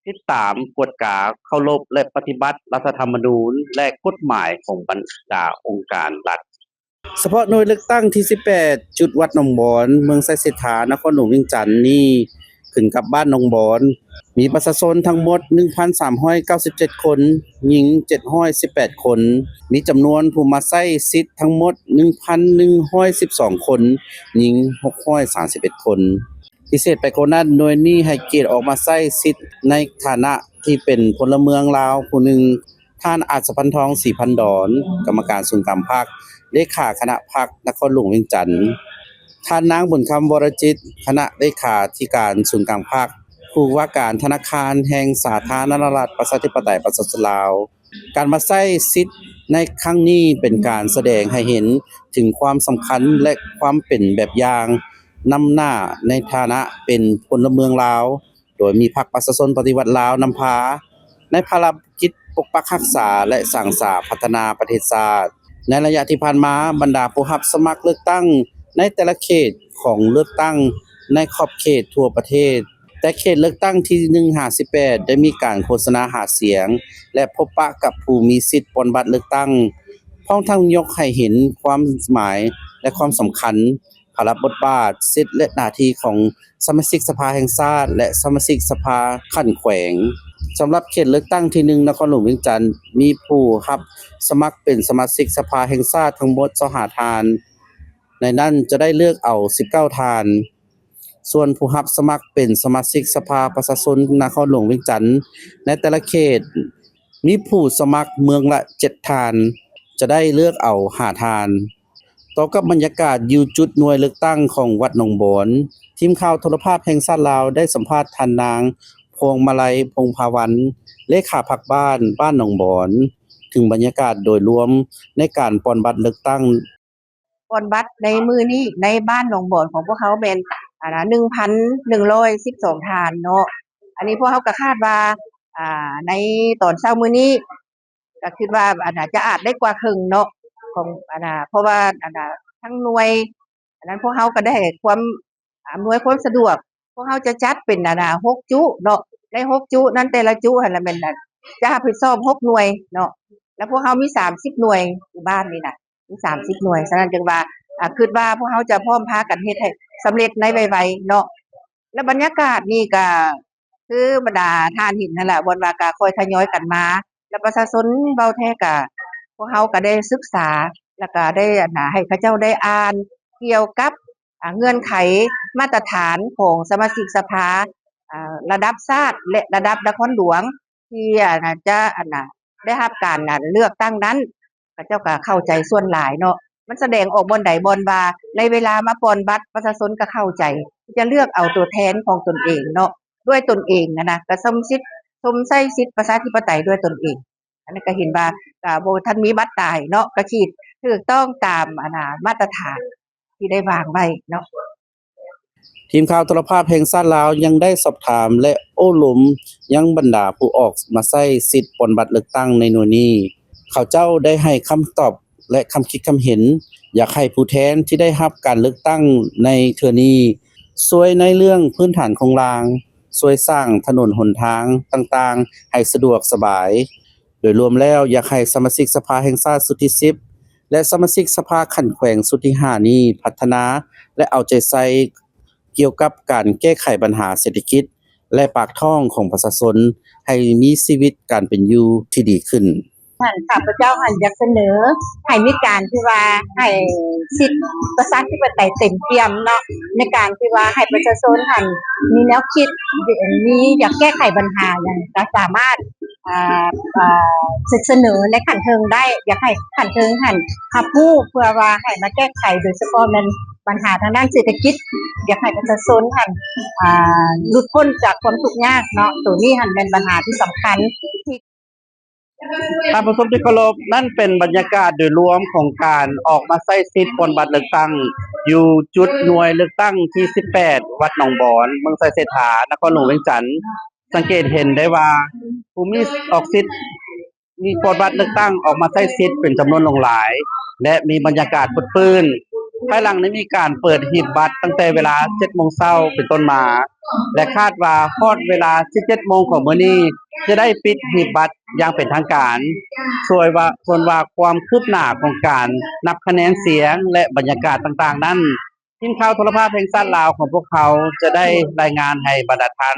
ติดตามกฎกาเคารพและปฏิบัติรัฐธรรมนูญและกฎหมายของบรรดาองค์การรัฐเฉพาะหน่วยเลือกตั้งที่18จุดวัดหนองบอนเมืองไสเสถานครหลวงเวียงจันทน์นี้ขึ้นกับบ้านหนองบอนมีประชาชนทั้งหมด 1,397 คนหญิง718 คนมีจำนวนผู้มาใช้สิทธิ์ทั้งหมด 1,112 คนหญิง631 คนพิเศษไปกว่านั้นหน่วยนี้ให้เกียรติออกมาใช้สิทธิ์ในฐานะที่เป็นพลเมืองลาวผู้หนึ่งท่านอาจพันทองศรีพันดอนกรรมการศูนย์การพรรคเลขาคณะพรรคนครหลวงเวียงจันทน์ท่านนางบุญคำวรจิตคณะเลขาธิการศูนย์การพรรคผู้ว่าการธนาคารแห่งสาธารณรัฐประชาธิปไตยประชาชนลาวการมาใช้สิทธิ์ในครั้งนี้เป็นการแสดงให้เห็นถึงความสำคัญและความเป็นแบบอย่าง นำหน้าในฐานะเป็นพลเมืองลาวโดยมีพรรคประชาชนปฏิวัติลาวนำพาในภารกิจปกปักรักษาและสร้างสรรค์พัฒนาประเทศชาติในระยะที่ผ่านมาบรรดาผู้รับสมัครเลือกตั้งในแต่ละเขตของเลือกตั้งในขอบเขตทั่วประเทศแต่เขตเลือกตั้งที่158ได้มีการโฆษณาหาเสียงและพบปะกับผู้มีสิทธิ์ปนบัตรเลือกตั้งพร้อมทั้งยกให้เห็นความหมายและความสำคัญภาระบทบาทสิทธิและหน้าที่ของสมาชิกสภาแห่งชาติและสมาชิกสภาขั้นแขวงสำหรับเขตเลือกตั้งที่1นครหลวงเวียงจันทน์มีผู้รับสมัครเป็นสมาชิกสภาแห่งชาติทั้งหมด25ท่านในนั้นจะได้เลือกเอา19ท่านส่วนผู้รับสมัครเป็นสมาชิกสภาประชาชนนครหลวงเวียงจันทน์ในแต่ละเขตมีผู้สมัครเมืองละ7ท่านจะได้เลือกเอา5ท่านต่อกับบรรยากาศอยู่จุดหน่วยเลือกตั้งของวัดหนองบอนทีมข่าวโทรภาพแห่งชาติลาวได้สัมภาษณ์ท่านนางพวงมาลัยพงภาวันเลขาพรรคบ้านหนองบอนถึงบรรยากาศโดยรวมในการปอนบัตรเลือกตั้งปอนบัตรในมือนี้ในบ้านหนองบอนของพวกเขาเป็น1,112 ฐานเนาะอันนี้พวกเขาก็คาดว่าในตอนเช้ามื้อนี้ก็คิดว่าจะอาจได้กว่าครึ่งเนาะของเพราะว่าทั้งหน่วยอันนั้นพวกเขาก็ได้ความอำนวยความสะดวกพวกเขาจะจัดเป็น6จุเนาะใน6จุนั้นแต่ละจุหั่นละแม่นจะรับผิดชอบ6หน่วยเนาะแล้วพวกเขามี30หน่วยอยู่บ้านนี่น่ะมี30หน่วยฉะนั้นจึงว่าคิดว่าพวกเขาจะพร้อมพากันเฮ็ดให้สำเร็จในไวๆเนาะแล้วบรรยากาศนี่ก็คือบรรดาท่านเห็นนั่นแหละบ่ว่าก็ค่อยทยอยกันมาแล้วประชาชนเว้าแท้ก็พวกเขาก็ได้ศึกษาแล้วก็ได้ให้เขาเจ้าได้อ่านเกี่ยวกับเงื่อนไขมาตรฐานของสมาชิกสภาระดับชาติและระดับนครหลวงที่จะได้รับการเลือกตั้งนั้นเขาเจ้าก็เข้าใจส่วนหลายเนาะมันแสดงออกบนใดบนว่าในเวลามาปอนบัตรประชาชนก็เข้าใจที่จะเลือกเอาตัวแทนของตนเองเนาะด้วยตนเองก็สมใช้สิทธิประชาธิปไตยด้วยตนเองอันนี้ก็เห็นว่าบ่ทันมีบัตรตายเนาะก็คิดถูกต้องตามมาตรฐานที่ได้วางไว้เนาะทีมข่าวโทรภาพแห่งชาติลาวยังได้สอบถามและโอ้หลุมยังบรรดาผู้ออกมาใช้สิทธิ์ปนบัตรเลือกตั้งในหน่วยนี้เขาเจ้าได้ให้คำตอบและคำคิดคำเห็นอยากให้ผู้แทนที่ได้รับการเลือกตั้งในเทื่อนี้ช่วยในเรื่องพื้นฐานของรางช่วยสร้างถนนหนทางต่างๆให้สะดวกสบายโดยรวมแล้วอยากให้สมาชิกสภาแห่งชาติสุดที่10และสมาชิกสภาขั้นแขวงสุดที่5นี้พัฒนาและเอาใจใส่เกี่ยวกับการแก้ไขปัญหาเศรษฐกิจและปากท้องของประชาชนให้มีชีวิตการเป็นอยู่ที่ดีขึ้นข้าพเจ้าอยากเสนอให้มีการที่ว่าให้สิทธิประชาธิปไตยเต็มเปี่ยมเนาะในการที่ว่าให้ประชาชนมีแนวคิดมีอยากแก้ไขปัญหาอย่างก็สามารถเสนอในขั้นเทิงได้อยากให้ขั้นเทิงรับรู้เพื่อว่าให้มาแก้ไขโดยเฉพาะนั้นปัญหาทางด้านเศรษฐกิจอยากให้ประชาชนหลุดพ้นจากความทุกข์ยากเนาะตัวนี้เป็นปัญหาที่สำคัญท่านผู้ชมที่เคารพนั่นเป็นบรรยากาศโดยรวมของการออกมาใช้สิทธิ์ปนบัตรเลือกตั้งอยู่จุดหน่วยเลือกตั้งที่18วัดหนองบอนเมืองไสเศรษฐานครหลวงเวียงจันทน์สังเกตเห็นได้ว่าผู้มีออกสิทธิ์มีปนบัตรเลือกตั้งออกมาใช้สิทธิ์เป็นจำนวนหลายและมีบรรยากาศคึกคืนภายหลังนี้มีการเปิดหีบบัตรตั้งแต่เวลา 7:00 นเป็นต้นมาและคาดว่าฮอดเวลา 17:00 นของมื้อนี้จะได้ปิดหีบบัตรอย่างเป็นทางการส่วนว่าความคืบหน้าของการนับคะแนนเสียงและบรรยากาศต่างๆนั้นทีมข่าวโทรภาพแห่งชาติลาวของพวกเขาจะได้รายงานให้บรรดาท่าน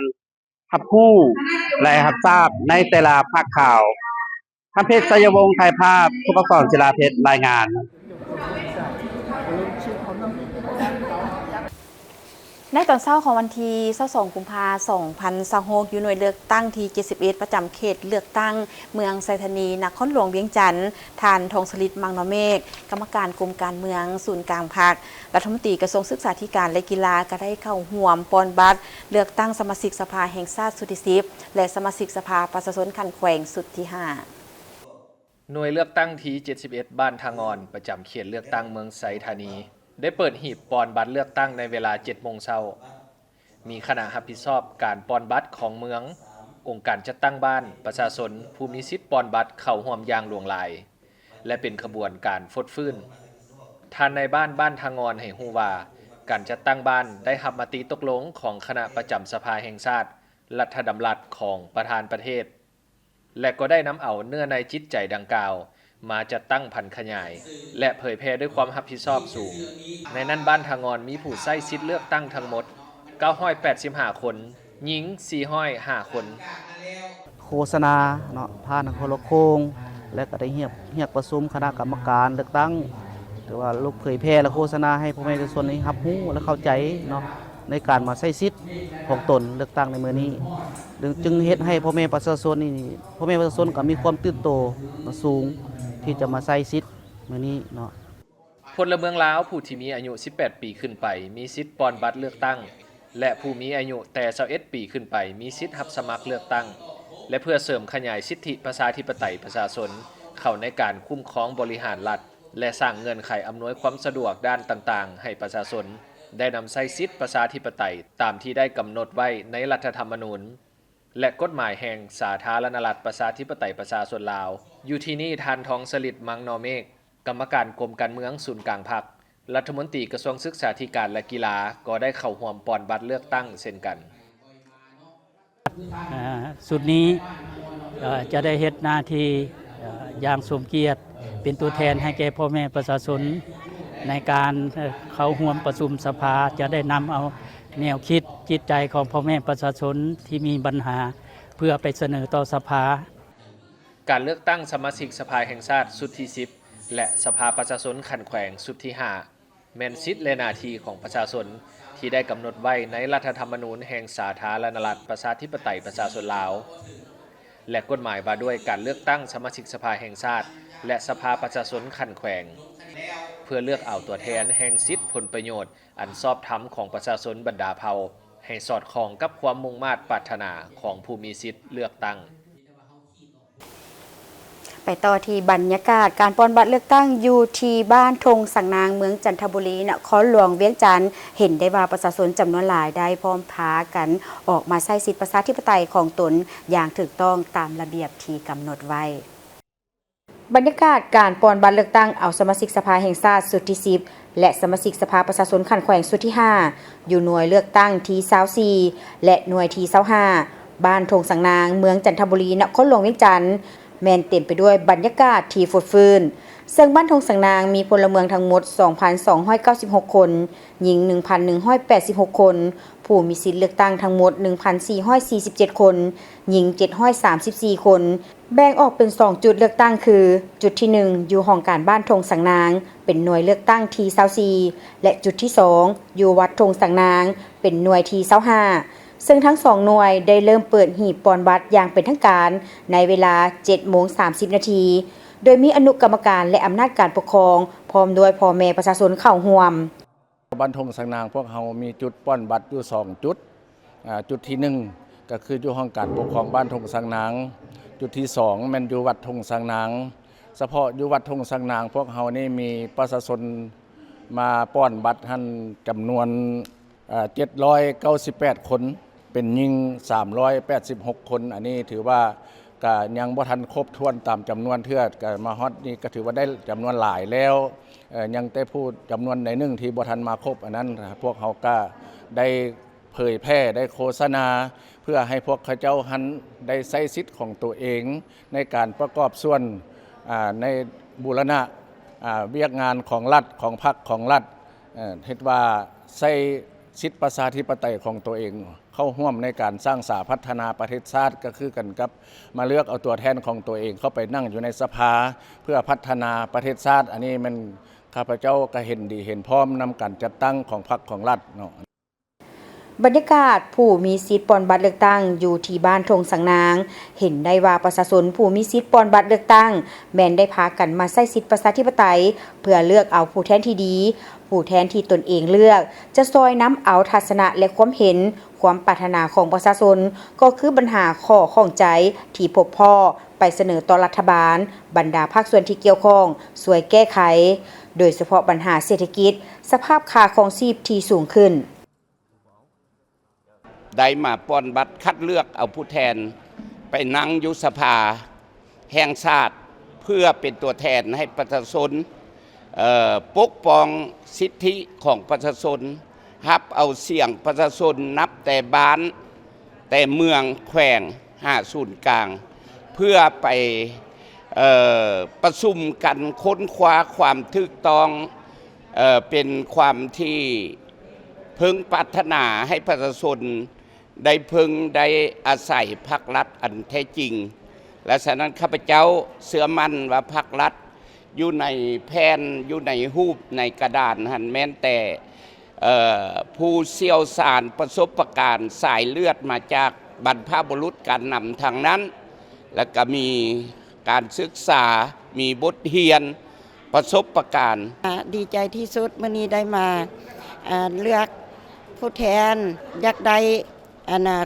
รับรู้และรับทราบในแต่ละภาคข่าวคำเพชร ชัยวงศ์ถ่ายภาพทุกกรศิลาเพชรรายงานในตอนเช้าของวันที่22 กุมภาพันธ์ 2026อยู่หน่วยเลือกตั้งที่71ประจำเขตเลือกตั้งเมืองไซธานีนครหลวงเวียงจันทน์ท่านทองสฤทธิ์มังนเมฆกรรมการกรมการเมืองศูนย์กลางพรรครัฐมนตรีกระทรวงศึกษาธิการและกีฬาก็ได้เข้าร่วมปอนบัตรเลือกตั้งสมาชิกสภาแห่งชาติสุดที่10และสมาชิกสภาประชาชนขั้นแขวงสุดที่5หน่วยเลือกตั้งที่71บ้านทางอ่อนประจำเขตเลือกตั้งเมืองไซธานี ได้เปิดหีบปอนบัตรเลือกตั้งในเวลา 7 โมงเช้ามีคณะรับผิดชอบการปอนบัตรของเมืององค์การจัดตั้งบ้านประชาชนผู้มีสิทธิ์ปอนบัตรเข้าร่วมอย่างหลวงหลายและเป็นขบวนการฟดฟื้นท่านในบ้านทางงอนให้ฮู้ว่าการจัดตั้งบ้านได้รับมติตกลงของคณะประจำสภาแห่งชาติรัฐดำรัสของประธานประเทศและก็ได้นำเอาเนื้อในจิตใจดังกล่าวมาจัดตั้งพันธุ์ขยายและเผยแพร่ด้วยความรับผิดชอบสูงในนั้นบ้านทางงอนมีผู้ใช้สิทธิ์เลือกตั้งทั้งหมด985คนหญิง405คนโฆษณาเนาะผ่านโทรโคงและก็ได้เรียกประชุมคณะกรรมการเลือกตั้งหรือว่าลูกเผยแพร่และโฆษณาให้พ่อแม่ประชาชนได้รับรู้และเข้าใจเนาะในการมาใช้สิทธิ์ของตนเลือกตั้งในมื้อนี้จึงเฮ็ดให้พ่อแม่ประชาชนนี่พ่อแม่ประชาชนก็มีความตื่นโตสูงที่จะมาใช้สิทธิ์มื้อนี้เนาะพลเมืองลาวผู้ที่มีอายุ18ปีขึ้นไปมีสิทธิ์ปอนบัตรเลือกตั้งและผู้มีอายุแต่21ปีขึ้นไปมีสิทธิ์รับสมัครเลือกตั้งและเพื่อเสริมขยายสิทธิประชาธิปไตยประชาชนเข้าในการคุ้มครองบริหารรัฐและสร้างเงื่อนไขอำนวยความสะดวกด้านต่างๆให้ประชาชนได้นำใช้สิทธิประชาธิปไตยตามที่ได้กำหนดไว้ในรัฐธรรมนูญและกฎหมายแห่งสาธารณรัฐประชาธิปไตยประชาชนลาวอยู่ที่นี่ท่านทองสฤษดิ์มังนอเมฆกรรมการกรมการเมืองศูนย์กลางพรรครัฐมนตรีกระทรวงศึกษาธิการและกีฬาก็ได้เข้าร่วมปอนบัตรเลือกตั้งเช่นกันสุดนี้จะได้เฮ็ดหน้าที่อย่างสมเกียรติเป็นตัวแทนให้แก่พ่อแม่ประชาชนในการเข้าร่วมประชุมสภาจะได้นำเอาแนวคิดจิตใจของพ่อแม่ประชาชนที่มีปัญหาเพื่อไปเสนอต่อสภาการเลือกตั้งสมาชิกสภาแห่งชาติสุดที่10และสภาประชาชนขันแขวงสุดที่5แม่นสิทธิและหน้าที่ของประชาชนที่ได้กำหนดไว้ในรัฐธรรมนูญแห่งสาธารณรัฐประชาธิปไตยประชาชนลาวและกฎหมายว่าด้วยการเลือกตั้งสมาชิกสภาแห่งชาติและสภาประชาชนขันแขวงเพื่อเลือกเอาตัวแทนแห่งสิทธิผลประโยชน์อันชอบธรรมของประชาชนบรรดาเผ่าให้สอดคล้องกับความมุ่งมา่ปรารถนาของผู้มีสิทธิเลือกตั้งไปต่อที่บรรยากาศการปอนบัตรเลือกตั้งอยู่ที่บ้านธงสังนางเมืองจันทบุรีนครหลวงเวียงจันทร์เห็นได้ว่าประชาชนจำนวนหลายได้พร้อมพากันออกมาใช้สิทธิประชาธิปไตยของตนอย่างถูกต้องตามระเบียบที่กำหนดไว้บรรยากาศการปอนบัตรเลือกตั้งเอาสมาชิกสภาแห่งชาติสุดที่10และสมาชิกสภาประชาชนขันแขวงสุดที่5อยู่หน่วยเลือกตั้งที่24และหน่วยที่25บ้านธงสังนางเมืองจันทบุรีนครหลวงเวียงจันทร์แม่นเต็มไปด้วยบรรยากาศที่ฟดฟื้นซึ่งบ้านธงสังนางมีพลเมืองทั้งหมด 2,296 คนหญิง 1,186 คนผู้มีสิทธิเลือกตั้งทั้งหมด 1,447 คนหญิง 734 คนแบ่งออกเป็น2จุดเลือกตั้งคือจุดที่1อยู่ห้องการบ้านธงสังนางเป็นหน่วยเลือกตั้งที่24และจุดที่2อยู่วัดธงสังนางเป็นหน่วยที่25ซึ่งทั้ง2หน่วยได้เริ่มเปิดหีบปอนบัตรอย่างเป็นทางการในเวลา 7:30 นาทีโดยมีอนุกรรมการและอำนาจการปกครองพร้อมด้วยพ่อแม่ประชาชนเข้าร่วมบ้านธงสังนางพวกเรามีจุดป้อนบัตรอยู่2จุดจุดที่1ก็คืออยู่ห้องการปกครองบ้านธงสังนางจุดที่2แม่นอยู่วัดธงสังนางเฉพาะอยู่วัดธงสังนางพวกเรานี่มีประชาชนมาป้อนบัตรท่านจำนวน798 คนเป็นหญิง386 คนอันนี้ถือว่าก็ยังบ่ทันครบถ้วนตามจำนวนเทื่อก็มาฮอดนี่ก็ถือว่าได้จำนวนหลายแล้วยังได้พูดจำนวนในหนึ่งที่บ่ทันมาครบอันนั้นพวกเขาก็ได้เผยแพร่ได้โฆษณาเพื่อให้พวกเขาเจ้าหันได้ใช้สิทธิ์ของตัวเองในการประกอบส่วนในบูรณะเวียกงานของรัฐของพรรคของรัฐเฮ็ดว่าใช้สิทธิประชาธิปไตยของตัวเองเข้าร่วมในการสร้างสาพัฒนาประเทศชาติก็คือกันกับมาเลือกเอาตัวแทนของตัวเองเข้าไปนั่งอยู่ในสภาเพื่อพัฒนาประเทศชาติอันนี้มันข้าพเจ้าก็เห็นดีเห็นพร้อมนำการจัดตั้งของพรรคของรัฐเนาะบรรยากาศผู้มีสิทธิ์ปอนบัตรเลือกตั้งอยู่ที่บ้านธงสังนางเห็นได้ว่าประชาชนผู้มีสิทธิ์ปอนบัตรเลือกตั้งแม้นได้พากันมาใช้สิทธิประชาธิปไตยเพื่อเลือกเอาผู้แทนที่ดีผู้แทนที่ตนเองเลือกจะซอยน้ำเอาทัศนะและความเห็นความปรารถนาของประชาชนก็คือปัญหาข้อข้องใจที่พบพ่อไปเสนอต่อรัฐบาลบรรดาภาคส่วนที่เกี่ยวข้องช่วยแก้ไข โดยเฉพาะปัญหาเศรษฐกิจสภาพค่าครองชีพที่สูงขึ้นได้มาป้อนบัตรคัดเลือกเอาผู้แทนไปนั่งยุสภาแห่งชาติเพื่อเป็นตัวแทนให้ประชาชนปกป้องสิทธิของประชาชนรับเอาเสียงประชาชนนับแต่บ้านแต่เมืองแขวงศูนย์กลางเพื่อไปประชุมกันค้นคว้าความถูกต้องเป็นความที่พึงปรารถนาให้ประชาชนได้พึงได้อาศัยภาครัฐอันแท้จริงและฉะนั้นข้าพเจ้าเชื่อมั่นว่าภาครัฐอยู่ในแผนอยู่ในรูปในกระดานหันแม้นแต่ผู้เชี่ยวชาญประสบการณ์สายเลือดมาจากบรรพบุรุษการนำทางนั้นและก็มีการศึกษามีบทเรียนประสบการณ์ดีใจที่สุดเมื่อนี้ได้มาเลือกผู้แทนอยากได้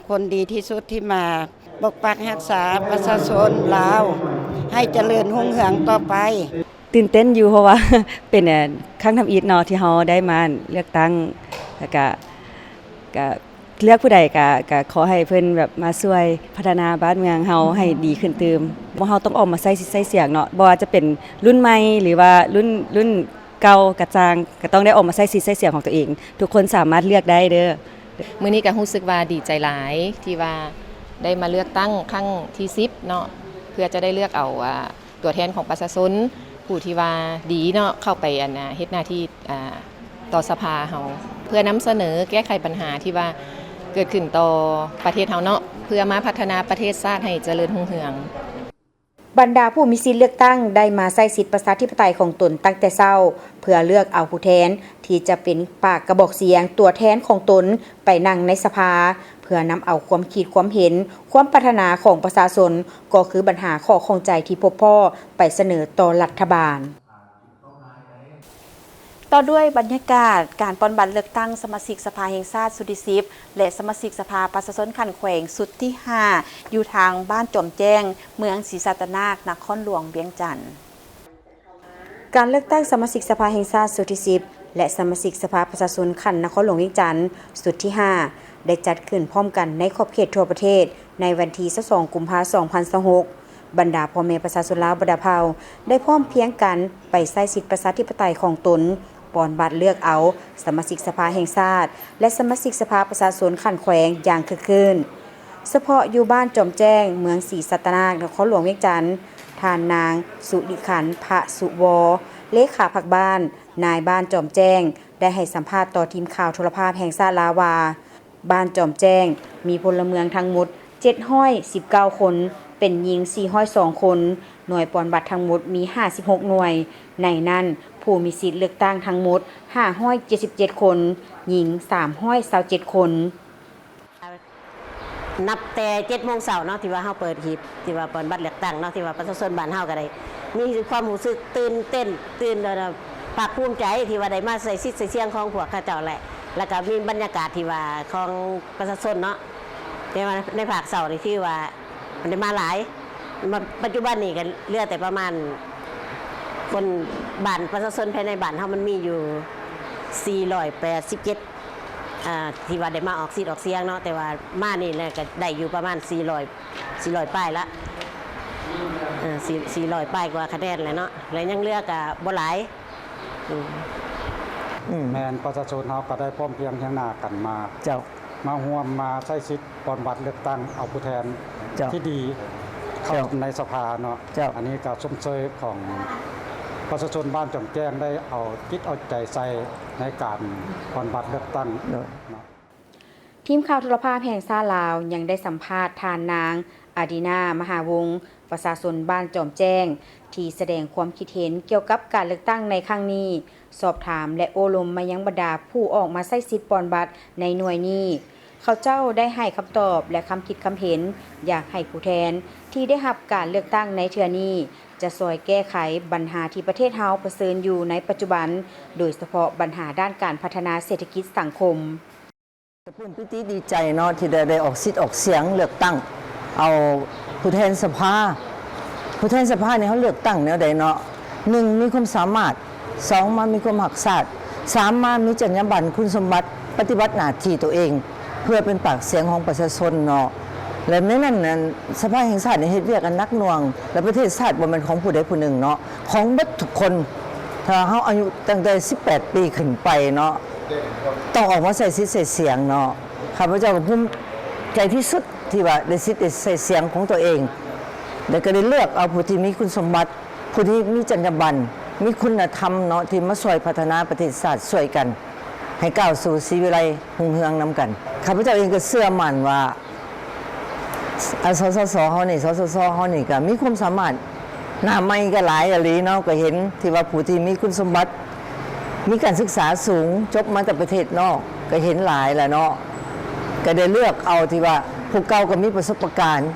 คนดีที่สุดที่มาปกปักรักษาประชาชนลาวให้เจริญรุ่งเรืองต่อไปตื่นเต้นอยู่เพราะว่า เป็นครั้งทำอิฐเนาะที่เราได้มาเลือกตั้งแล้วก็เลือกผู้ใดก็ขอให้เพิ่นแบบมาช่วยพัฒนาบ้านเมืองเฮาให้ดีขึ้นเติมบ่เฮาต้องออกมาใส่เสียงเนาะบ่ว่าจะเป็นรุ่นใหม่หรือว่ารุ่นเก่ากระจางก็ต้องได้ออกมาใส่เสียงของตัวเองทุกคนสามารถเลือกได้เด้อมื้อนี้ก็รู้สึกว่าดีใจหลายที่ว่าได้มาเลือกตั้งครั้งที่10เนาะเพื่อจะได้เลือกเอาตัวแทนของประชาชนผู้ที่ว่าดีเนาะเข้าไปเฮ็ดหน้าที่ต่อสภาเฮาเพื่อนำเสนอแก้ไขปัญหาที่ว่าเกิดขึ้นต่อประเทศเฮาเนาะเพื่อมาพัฒนาประเทศชาติให้เจริญรุ่งเรืองบรรดาผู้มีสิทธิเลือกตั้งได้มาใช้สิทธิประชาธิปไตยของตนตั้งแต่เช้าเพื่อเลือกเอาผู้แทนที่จะเป็นปากกระบอกเสียงตัวแทนของตนไปนั่งในสภาเพื่อนำเอาความคิดความเห็นความปรารถนาของประชาชนก็คือปัญหาข้อข้องใจที่พบพ่อไปเสนอต่อรัฐบาลต่อด้วยบรรยากาศการปอนบัตรเลือกตั้งสมาชิกสภาแห่งชาติสุดที่10และสมาชิกสภาประชาชนขันแขวงสุดที่5อยู่ทางบ้านจอมแจ้งเมืองศรีสัตนาคนครหลวงเวียงจันทน์การเลือกตั้งสมาชิกสภาแห่งชาติสุดที่10และสมาชิกสภาประชาชนขันนครหลวงเวียงจันทน์สุดที่5ได้จัดขึ้นพร้อมกันในขอบเขตทั่วประเทศในวันที่22กุมภาพันธ์2026บรรดาพ่อแม่ประชาชนลาวบรรดาเผ่าได้พร้อมเพียงกันไปใช้สิทธิประชาธิปไตยของตนปอนบัตรเลือกเอาสมาชิกสภาแห่งชาติและสมาชิกสภาประชาชนขันแขวงอย่างคึกคืนเฉพาะอยู่บ้านจอมแจ้งเมืองศรีสัตนานครหลวงเวียงจันทน์ท่านนางสุริขันธ์พระสุวเลขาพักบ้านนายบ้านจอมแจ้งได้ให้สัมภาษณ์ต่อทีมข่าวโทรภาพแห่งชาติลาวาบ้านจอมแจ้งมีพลเมืองทั้งหมด719คนเป็นหญิง402คนหน่วยปอนบัตรทั้งหมดมี56หน่วยในนั้นผู้มีสิทธิ์เลือกตั้งทั้งหมด577คนหญิง327คนนับแต่7:00 นเนาะที่ว่าเฮาเปิดหีบที่ว่าปอนบัตรเลือกตั้งเนาะที่ว่าประชาชนบ้านเฮาก็ได้มีความรู้สึกตื่นเต้นภาคภูมิใจที่ว่าได้มาใส่สิทธิ์ใส่เสียงของพวกเขาเจ้าแหละแล้วก็มีบรรยากาศที่ว่าของประชาชนเนาะแต่ว่าในภาคเสาร์นี่ที่ว่ามันได้มาหลายปัจจุบันนี้ก็เหลือแต่ประมาณคนบ้านประชาชนภายในบ้านเฮามันมีอยู่487ที่ว่าได้มาออกสิทธิ์ออกเสียงเนาะแต่ว่ามานี่แหละก็ได้อยู่ประมาณ400ป้ายละ400ป้ายกว่าคะแนนแหละเนาะแล้วยังเหลือก็บ่หลายแม่นประชาชนเฮาก็ได้พร้อมเพรียงเคียงหน้ากันมามาร่วมมาใช้สิทธิ์ปอนบัตรเลือกตั้งเอาผู้แทนที่ดีเข้าในสภาเนาะอันนี้ก็ชมเชยของประชาชนบ้านจอมแจ้งได้เอาคิดเอาใจใส่ในการปอนบัตรเลือกตั้งทีมข่าวโทรภาพแห่งชาติลาวยังได้สัมภาษณ์ทานนางอาดีนามหาวงศ์ประชาชนบ้านจอมแจ้งที่แสดงความคิดเห็นเกี่ยวกับการเลือกตั้งในครั้งนี้สอบถามและโอลมมายังบรรดาผู้ออกมาใช้สิทธิ์ปอนบัตรในหน่วยนี้เขาเจ้าได้ให้คำตอบและคำคิดคำเห็นอยากให้ผู้แทนที่ได้รับการเลือกตั้งในเทื่อนี้จะช่วยแก้ไขปัญหาที่ประเทศเฮาเผชิญอยู่ในปัจจุบันโดยเฉพาะปัญหาด้านการพัฒนาเศรษฐกิจสังคมปลื้มปิติดีใจเนาะที่ได้ออกสิทธิ์ออกเสียงเลือกตั้งเอาผู้แทนสภาเนี่ยเขาเลือกตั้งแนวใดเนาะ1มีความสามารถ 2มามีความหักษา3มามีจรรยาบรรณคุณสมบัติปฏิบัติหน้าที่ตัวเอง เพื่อเป็นปากเสียงของประชาชนเนาะและในนั้นสภาแห่งชาติเฮ็ดเวียกกันนักหน่วงและประเทศชาติบ่แม่นของผู้ใดผู้หนึ่งเนาะของเบิดทุกคนถ้าเฮาอายุตั้งแต่18ปีขึ้นไปเนาะต้องออกมาใส่สิทธิ์ใส่เสียงเนาะข้าพเจ้าก็ภูมิใจที่สุดที่ว่าได้สิทธิ์ได้ใส่เสียงของตัวเองแล้วก็ได้เลือกเอาผู้ที่มีคุณสมบัติผู้ที่มีจรรยาบรรณมีคุณธรรมเนาะที่มาช่วยพัฒนาประเทศชาติช่วยกันให้ก้าวสู่ศรีวิไลรุ่งเรืองนำกันข้าพเจ้าเองก็เชื่อมั่นว่าสสสเฮานี่สสสเฮานี่ก็มีความสามารถหน้าใหม่ก็หลายอะลีเนาะก็เห็นที่ว่าผู้ที่มีคุณสมบัติมีการศึกษาสูงจบมาจากประเทศนอกก็เห็นหลายแหละเนาะก็ได้เลือกเอาที่ว่าผู้เก่าก็มีประสบการณ์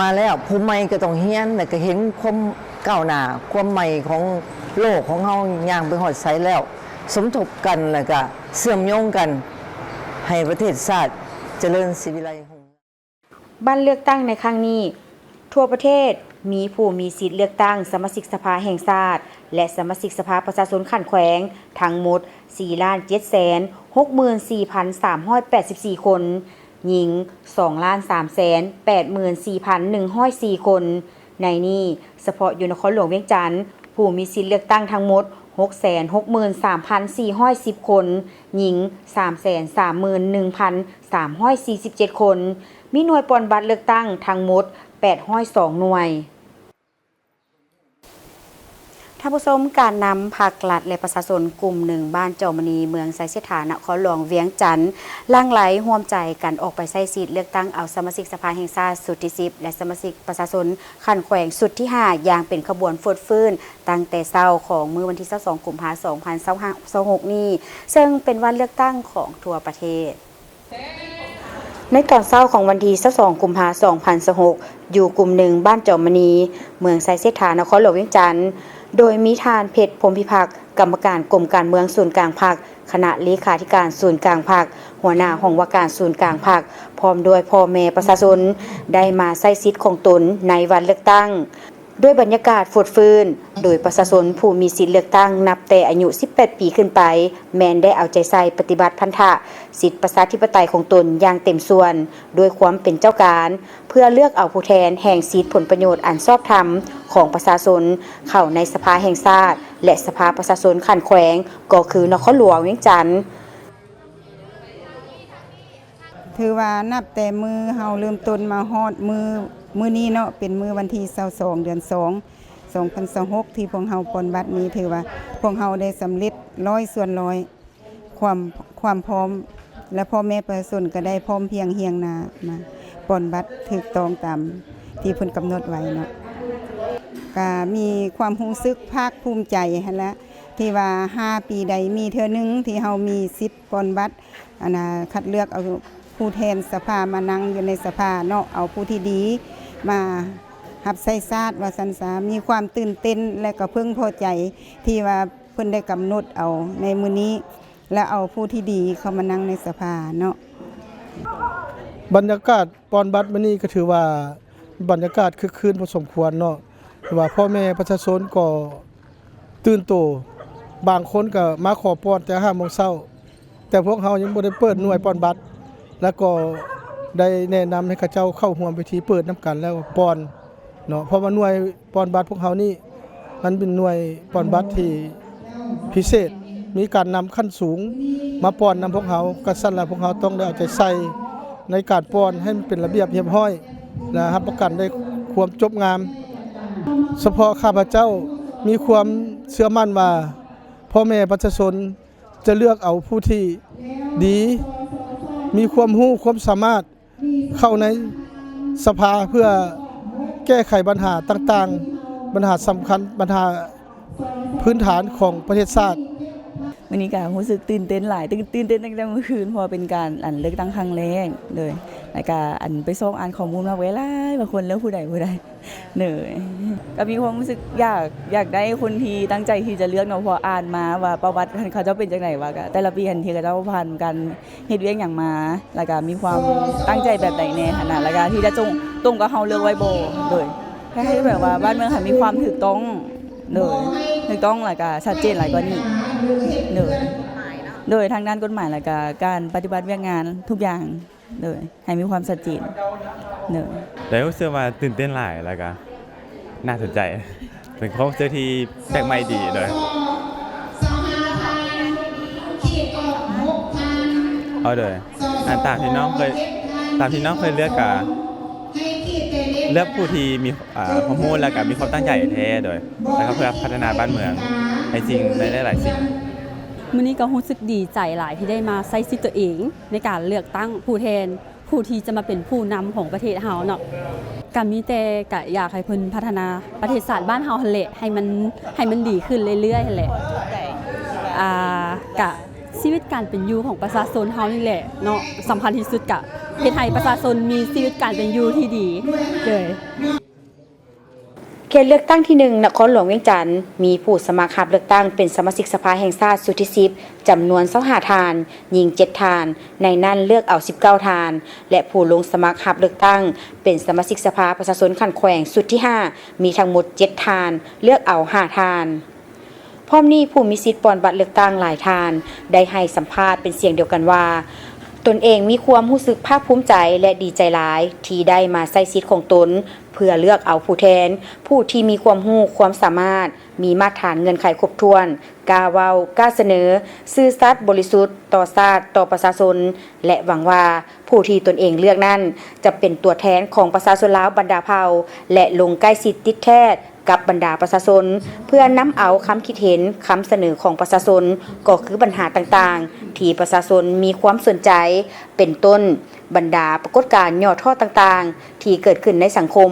มาแล้วผู้ใหม่ก็ต้องเฮียนแล้วก็เห็นความก้าวหน้าความใหม่ของโลกของเฮาย่างไปฮอดไสแล้วสมทบกันแล้วก็เชื่อมโยงกันให้ประเทศชาติเจริญศรีวิไลบ้านเลือกตั้งในครั้งนี้ทั่วประเทศมีผู้มีสิทธิ์เลือกตั้งสมาชิกสภาแห่งชาติและสมาชิกสภาประชาชนขันแขวงทั้งหมด 4,764,384 คนหญิง 2,384,104 คนในนี้เฉพาะอยู่นครหลวงเวียงจันทน์ผู้มีสิทธิ์เลือกตั้งทั้งหมด 663,410 คนหญิง 331,347 คนมีหน่วยปอนบัตรเลือกตั้งทั้งหมด802หน่วยท่านผู้ชมการนำภาครัฐและประชาชนกลุ่มหนึ่งบ้านเจ้ามณีเมืองไซเสถานครหลวงเวียงจันทน์ล่างไหลร่วมใจกันออกไปใช้สิทธิ์เลือกตั้งเอาสมาชิกสภาแห่งชาติสุดที่10และสมาชิกประชาชนขันแขวงสุดที่5อย่างเป็นขบวนฟืดฟื้นตั้งแต่เช้าของมื้อวันที่22กุมภาพันธ์2026นี้ซึ่งเป็นวันเลือกตั้งของทั่วประเทศในตอนเช้าของวันที่22กุมภาพันธ์2026อยู่กลุ่มหนึ่งบ้านเจ้ามณีเมืองไซเสถานครหลวงเวียงจันทน์โดยมีทานเพชรพรหมพิพักษ์กรรมการกรมการเมืองศูนย์กลางพรรคคณะเลขาธิการศูนย์กลางพรรคหัวหน้าห้องว่าการศูนย์กลางพรรคพร้อมด้วยพ่อแม่ประชาชนได้มาใช้สิทธิ์ของตนในวันเลือกตั้งด้วยบรรยากาศฝุดฟื้นโดยประชาชนผู้มีสิทธิเลือกตั้งนับแต่อายุ18ปีขึ้นไปแม้นได้เอาใจใส่ปฏิบัติพันธะสิทธิประชาธิปไตยของตนอย่างเต็มส่วนโดยความเป็นเจ้าการเพื่อเลือกเอาผู้แทนแห่งสิทธิผลประโยชน์อันชอบธรรมของประชาชนเข้าในสภาแห่งชาติและสภาประชาชนขันแขวงก็คือนครหลวงเวียงจันทน์ถือว่านับแต่มือเฮาเริ่มต้นมาฮอดมือนี้เนาะเป็นมือวันที่22เดือน2 2026ที่พวกเฮาปนบัตรนี้ถือว่าพวกเฮาได้สำเร็จ100%ความพร้อมและพ่อแม่ประชาชนก็ได้พร้อมเพียงเฮียงนามาปนบัตรถูกต้องตามที่เพิ่นกำหนดไว้เนาะก็มีความรู้สึกภาคภูมิใจหั่นละที่ว่า5ปีใดมีเทื่อนึงที่เฮามีสิทธิ์ปนบัตรคัดเลือกเอาผู้แทนสภามานั่งอยู่ในสภาเนาะเอาผู้ที่ดีมารับใช้ชาติว่าสันสามีความตื่นเต้นและก็พึงพอใจที่ว่าเพิ่นได้กำหนดเอาในมื้อนี้และเอาผู้ที่ดีเข้ามานั่งในสภาเนาะบรรยากาศปอนบัตรมื้อนี้ก็ถือว่าบรรยากาศคึกคืนพอสมควรเนาะว่าพ่อแม่ประชาชนก็ตื่นโตบางคนก็มาขอปอนแต่ 5:00 นแต่พวกเฮายังบ่ได้เปิดหน่วยปอนบัตรแล้วก็ได้แนะนำให้เขาเจ้าเข้าร่วมพิธีเปิดน้ำกันแล้วปอนเนาะเพราะว่าหน่วยปอนบัตรพวกเฮานี่มันเป็นหน่วยปอนบัตรที่พิเศษมีการนำขั้นสูงมาปอนนำพวกเฮาก็สั่นแล้วพวกเฮาต้องได้เอาใจใส่ในการปอนให้มันเป็นระเบียบเรียบร้อยและรับประกันได้ความจบงามเฉพาะข้าพเจ้ามีความเชื่อมั่นว่าพ่อแม่ประชาชนจะเลือกเอาผู้ที่ดีมีความรู้ความสามารถเข้าในสภาเพื่อแก้ไขปัญหาต่างๆปัญหาสำคัญปัญหาพื้นฐานของประเทศชาติวันนี้ก็รู้สึกตื่นเต้นหลายตื่นเต้นตั้งแต่เมื่อคืนเพราะเป็นการเลือกตั้งครั้งแรกเลยแล้วก็ไปส่องอ่านข้อมูลมาไว้หลายบางคนเลือกผู้ใดเหนื่อยก็มีความรู้สึกอยากได้คนที่ตั้งใจที่จะเลือกเนาะพออ่านมาว่าประวัติเขาเจ้าเป็นจังได๋ว่าก็แต่ละปีที่เขาเจ้าผ่านกันเฮ็ดเวียกหยังมาแล้วก็มีความตั้งใจแบบใดแน่หั่นน่ะแล้วก็ที่จะตรงกับเฮาเลือกไว้บ่โดยให้แบบว่าบ้านเมืองมีความถูกต้อง ถูกต้องแล้วก็ชัดเจนหลายกว่านี้โดยทางด้านกฎหมายแล้วก็การปฏิบัติเวียกงานทุกอย่างให้มีความชัดเจนแล้วรู้สึกว่าตื่นเต้นหลายแล้วก็น่าสนใจเป็นความรู้สึกที่แปลกใหม่ดีเลยตามที่น้องเคยเลือกผู้ที่มีความรู้แล้วก็มีความตั้งใจแท้โดยแล้วก็เพื่อพัฒนาบ้านเมืองให้สิ่งในหลายสิ่งมื้อนี้ก็รู้สึกดีใจหลายที่ได้มาใช้สิทธิ์ตัวเองในการเลือกตั้งผู้แทนผู้ที่จะมาเป็นผู้นำของประเทศเฮาเนาะก็มีแต่ก็อยากให้เพิ่นพัฒนาประเทศชาติบ้านเฮาหั่นแหละให้มันดีขึ้นเรื่อยๆหั่นแหละก็ชีวิตการเป็นอยู่ของประชาชนเฮานี่แหละเนาะสำคัญที่สุดก็เฮ็ดให้ประชาชนมีชีวิตการเป็นอยู่ที่ดีเลยเขตเลือกตั้งที่1นครหลวงเวียงจันทน์มีผู้สมัครรับเลือกตั้งเป็นสมาชิกสภาแห่งชาติสุดที่10จำนวน25ทานหญิง7ทานในนั้นเลือกเอา19ทานและผู้ลงสมัครรับเลือกตั้งเป็นสมาชิกสภาประชาชนขันแขวงสุดที่5มีทั้งหมด7ทานเลือกเอา5ทานพร้อมนี้ผู้มีสิทธิ์ปอนบัตรเลือกตั้งหลายทานได้ให้สัมภาษณ์เป็นเสียงเดียวกันว่าตนเองมีความรู้สึกภาคภูมิใจและดีใจหลายที่ได้มาใช้สิทธิ์ของตนเพื่อเลือกเอาผู้แทนผู้ที่มีความรู้ความสามารถมีมาตรฐานเงื่อนไขครบถ้วนกล้าเว้ากล้าเสนอซื่อสัตย์บริสุทธิ์ต่อชาติต่อประชาชนและหวังว่าผู้ที่ตนเองเลือกนั้นจะเป็นตัวแทนของประชาชนลาวบรรดาเผ่าและลงใกล้ชิดติดแท้กับบรรดาประชาชนเพื่อนำเอาคำคิดเห็นคำเสนอของประชาชนก็คือปัญหาต่างๆที่ประชาชนมีความสนใจเป็นต้นบรรดาปรากฏการณ์ย่อท่อต่างๆที่เกิดขึ้นในสังคม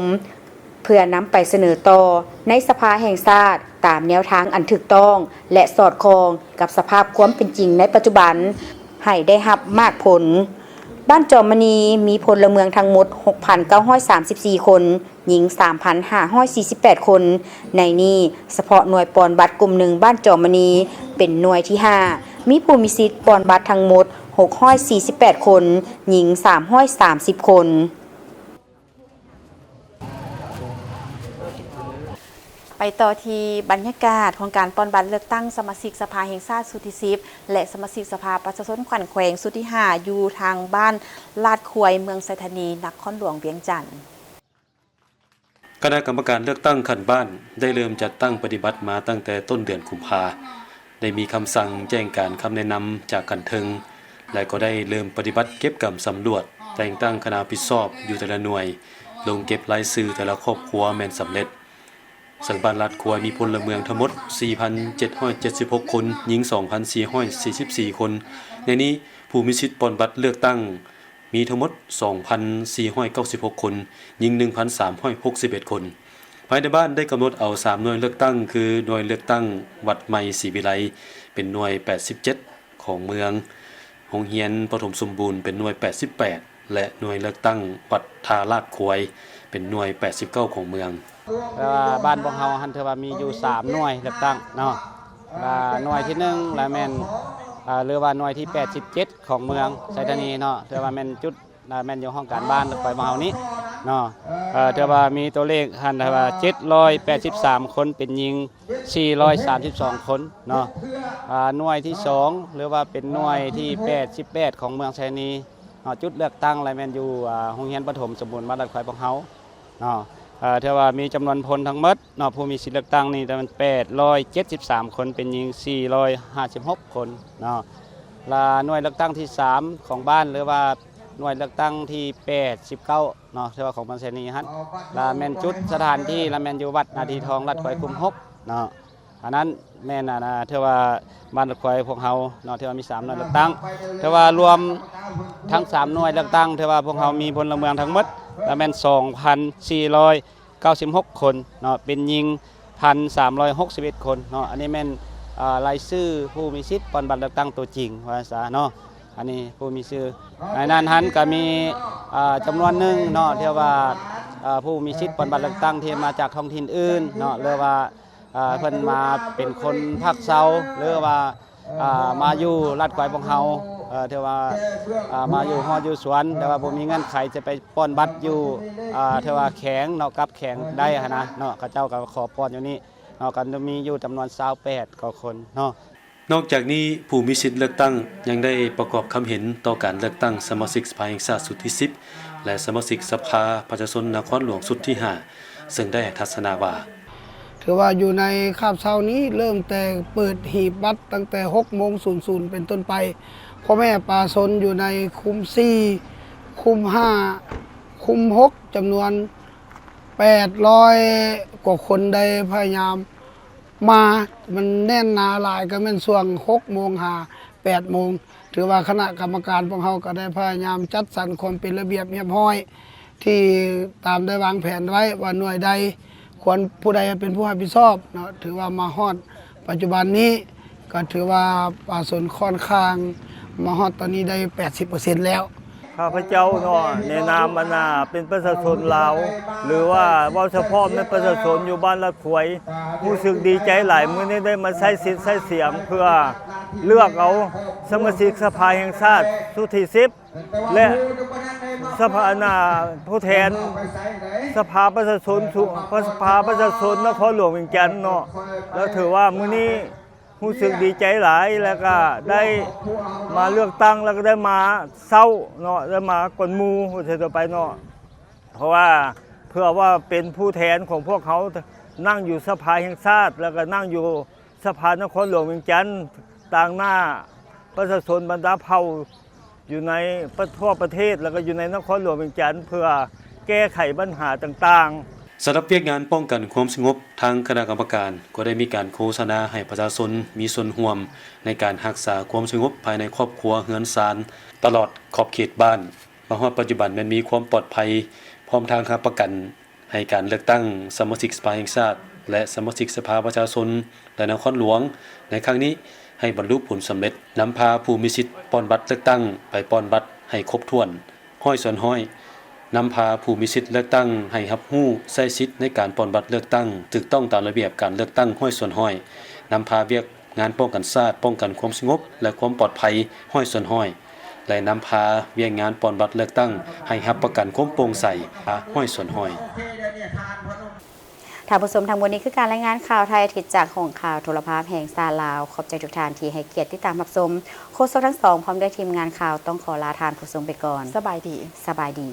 เพื่อนำไปเสนอต่อในสภาแห่งชาติตามแนวทางอันถูกต้องและสอดคล้องกับสภาพความเป็นจริงในปัจจุบันให้ได้รับมากผลบ้านจอมมณีมีพลเมืองทั้งหมด 6,934 คนหญิง 3,548 คนในนี้เฉพาะหน่วยปอนบัตรกลุ่มหนึ่งบ้านจอมมณีเป็นหน่วยที่5มีผู้มีสิทธิ์ปอนบัตรทั้งหมด648 คนหญิง330 คนไปต่อที่บรรยากาศของการปอนบัตรเลือกตั้งสมาชิกสภาแห่งชาติสุดที่10และสมาชิกสภาประชาชนขวัญแขวงสุดที่5อยู่ทางบ้านลาดควยเมืองไซธานีนครหลวงเวียงจันทน์คณะกรรมการเลือกตั้งขันบ้านได้เริ่มจัดตั้งปฏิบัติมาตั้งแต่ต้นเดือนกุมภาได้มีคำสั่งแจ้งการคำแนะนำจากขันเทิงและก็ได้เริ่มปฏิบัติเก็บกำสำรวจแต่งตั้งคณะผิดชอบอยู่แต่ละหน่วยลงเก็บรายชื่อแต่ละครอบครัวแม่นสำเร็จสังบ้านลาดควยมีพลเมืองทั้งหมด 4,776 คนหญิง 2,444 คนในนี้ผู้มีสิทธิ์ปอนบัตรเลือกตั้งมีทั้งหมด 2,496 คนหญิง 1,361 คนภายในบ้านได้กำหนดเอา3หน่วยเลือกตั้งคือหน่วยเลือกตั้งวัดใหม่ศรีวิไลเป็นหน่วย87ของเมืองโรงเรียนปฐมสมบูรณ์เป็นหน่วย88และหน่วยเลือกตั้งวัดทาลาดควยเป็นหน่วย89ของเมืองบ้านพวกเฮาหันเทว่ามีอยู่3หน่วยเลือกตั้งเนาะหน่วยที่1และแม่นหรือว่าหน่วยที่87ของเมืองไซธานีเนาะเทว่าแม่นจุดแม่นอยู่ห้องการบ้านไปมาเฮานี้เนาะเทว่ามีตัวเลขหันเทว่า783คนเป็นหญิง432คนเนาะหน่วยที่2หรือว่าเป็นหน่วยที่88ของเมืองไซธานีจุดเลือกตั้งและแม่นอยู่โรงเรียนประถมสมบูรณ์บ้านลาดควายพวกเฮาเนาะเทว่ามีจำนวนพลทั้งหมดเนาะผู้มีสิทธิเลือกตั้งนี่แต่มัน873คนเป็นหญิง456คนเนาะและหน่วยเลือกตั้งที่3ของบ้านหรือว่าหน่วยเลือกตั้งที่89เนาะเทว่าของบัญชีนี้ฮะและแม่นจุดสถานที่และแม่นอยู่วัดนาทีทองลาดควายคุม6เนาะอันนั้นแม่นเทว่าบ้านลาดควายพวกเฮาเนาะเทว่ามี3หน่วยเลือกตั้งเทว่ารวมทั้ง3หน่วยเลือกตั้งเทว่าพวกเฮามีพลเมืองทั้งหมดและแม่น 2,496 คนเนาะเป็นหญิง 1,361 คนเนาะอันนี้แม่นรายชื่อผู้มีสิทธิ์ปอนบัตรเลือกตั้งตัวจริงว่าซะเนาะอันนี้ผู้มีชื่อในนั้นหันก็มีจำนวนหนึ่งเนาะที่ว่าผู้มีสิทธิ์ปอนบัตรเลือกตั้งที่มาจากท้องถิ่นอื่นเนาะหรือว่าเพิ่นมาเป็นคนภาคเซาหรือว่ามาอยู่ลาดควายพวกเฮาที่ว่ามาอยู่ฮอดอยู่สวนแต่ว่าบ่มีเงินไขจะไปป้อนบัตรอยู่ที่ว่าแข็งเนาะกับแข็งได้นะเนาะเขาเจ้าก็ขอป้อนอยู่นี่ เนาะกันจะมีอยู่จำนวน28กว่าคนเนาะ นอกจากนี้ผู้มีสิทธิ์เลือกตั้งยังได้ประกอบคำเห็นต่อการเลือกตั้งสมาชิกสภาแห่งชาติสุดที่10และสมาชิกสภาประชาชนนครหลวงสุดที่5ซึ่งได้ทัศนาว่าถือว่าอยู่ในคาบเช้านี้เริ่มแต่เปิดหีบบัตรตั้งแต่6:00 เป็นต้นไปพ่อแม่ประชาชนอยู่ในคุม4คุม5คุม6จำนวน800กว่าคนได้พยายามมามันแน่นหนาหลายก็แม่นช่วง6:00 ถือว่าคณะกรรมการของเราก็ได้พยายามจัดสรรความเป็นระเบียบเรียบร้อยที่ตามได้วางแผนไว้ว่าหน่วยใดควรผู้ใดเป็นผู้รับผิดชอบเนาะถือว่ามาฮอดปัจจุบันนี้ก็ถือว่าประชาชนค่อนข้างมาฮอดตอนนี้ได้ 80% แล้วข้าพเจ้าเนาะในนามอนาเป็นประชาชนลาวหรือว่าเฉพาะเป็นประชาชนอยู่บ้านละขวยรู้สึกดีใจหลายมื้อนี้ได้มาใช้สิทธิ์ใช้เสียงเพื่อเลือกเอาสมาชิกสภาแห่งชาติสุดที่10และสภาผู้แทนสภาประชาชนสภาประชาชนนครหลวงเวียงจันทน์เนาะแล้วถือว่ามื้อนี้รู้สึกดีใจหลายแล้วก็ได้มาเลือกตั้งแล้วก็ได้มาเศร้าเนาะได้มากดมูต่อไปเนาะเพราะว่าเพื่อว่าเป็นผู้แทนของพวกเขานั่งอยู่สภาแห่งชาติแล้วก็นั่งอยู่สภานครหลวงเวียงจันทน์ต่างหน้าประชาชนบรรดาเผ่าอยู่ในทั่วประเทศแล้วก็อยู่ในนครหลวงเวียงจันทน์เพื่อแก้ไขปัญหาต่างๆสำหรับเวียกงานป้องกันความสงบทางคณะกรรมการก็ได้มีการโฆษณาให้ประชาชนมีส่วนร่วมในการรักษาความสงบภายในครอบครัวเฮือนศาลตลอดขอบเขตบ้านมาฮอดปัจจุบันมันมีความปลอดภัยพร้อมทางค้ำประกันให้การเลือกตั้งสมาชิกสภาแห่งชาติและสมาชิกสภาประชาชนและนครหลวงในครั้งนี้ให้บรรลุผลสำเร็จนำพาผู้มีสิทธิ์ป้อนบัตรเลือกตั้งไปป้อนบัตรให้ครบถ้วนห้อยส่วนห้อยนำพาผู้มีสิทธิ์เลือกตั้งให้รับรู้ใช้สิทธิ์ในการป้อนบัตรเลือกตั้งถูกต้องตามระเบียบการเลือกตั้งห้อยส่วนห้อยนำพาเวียกงานป้องกันชาติป้องกันความสงบและความปลอดภัยห้อยส่วนห้อยและนำพาเวียกงานป้อนบัตรเลือกตั้งให้รับประกันความโปร่งใสห้อยส่วนห้อยท่านผู้ชมทางบนนี้คือการรายงานข่าวไทยอาทิตย์จากห้องข่าวโทรภาพแห่งชาติลาวขอบใจทุกท่านที่ให้เกียรติติดตามรับชมโฆษกทั้งสองพร้อมด้วยทีมงานข่าวต้องขอลาทานผู้ชมไปก่อนสบายดี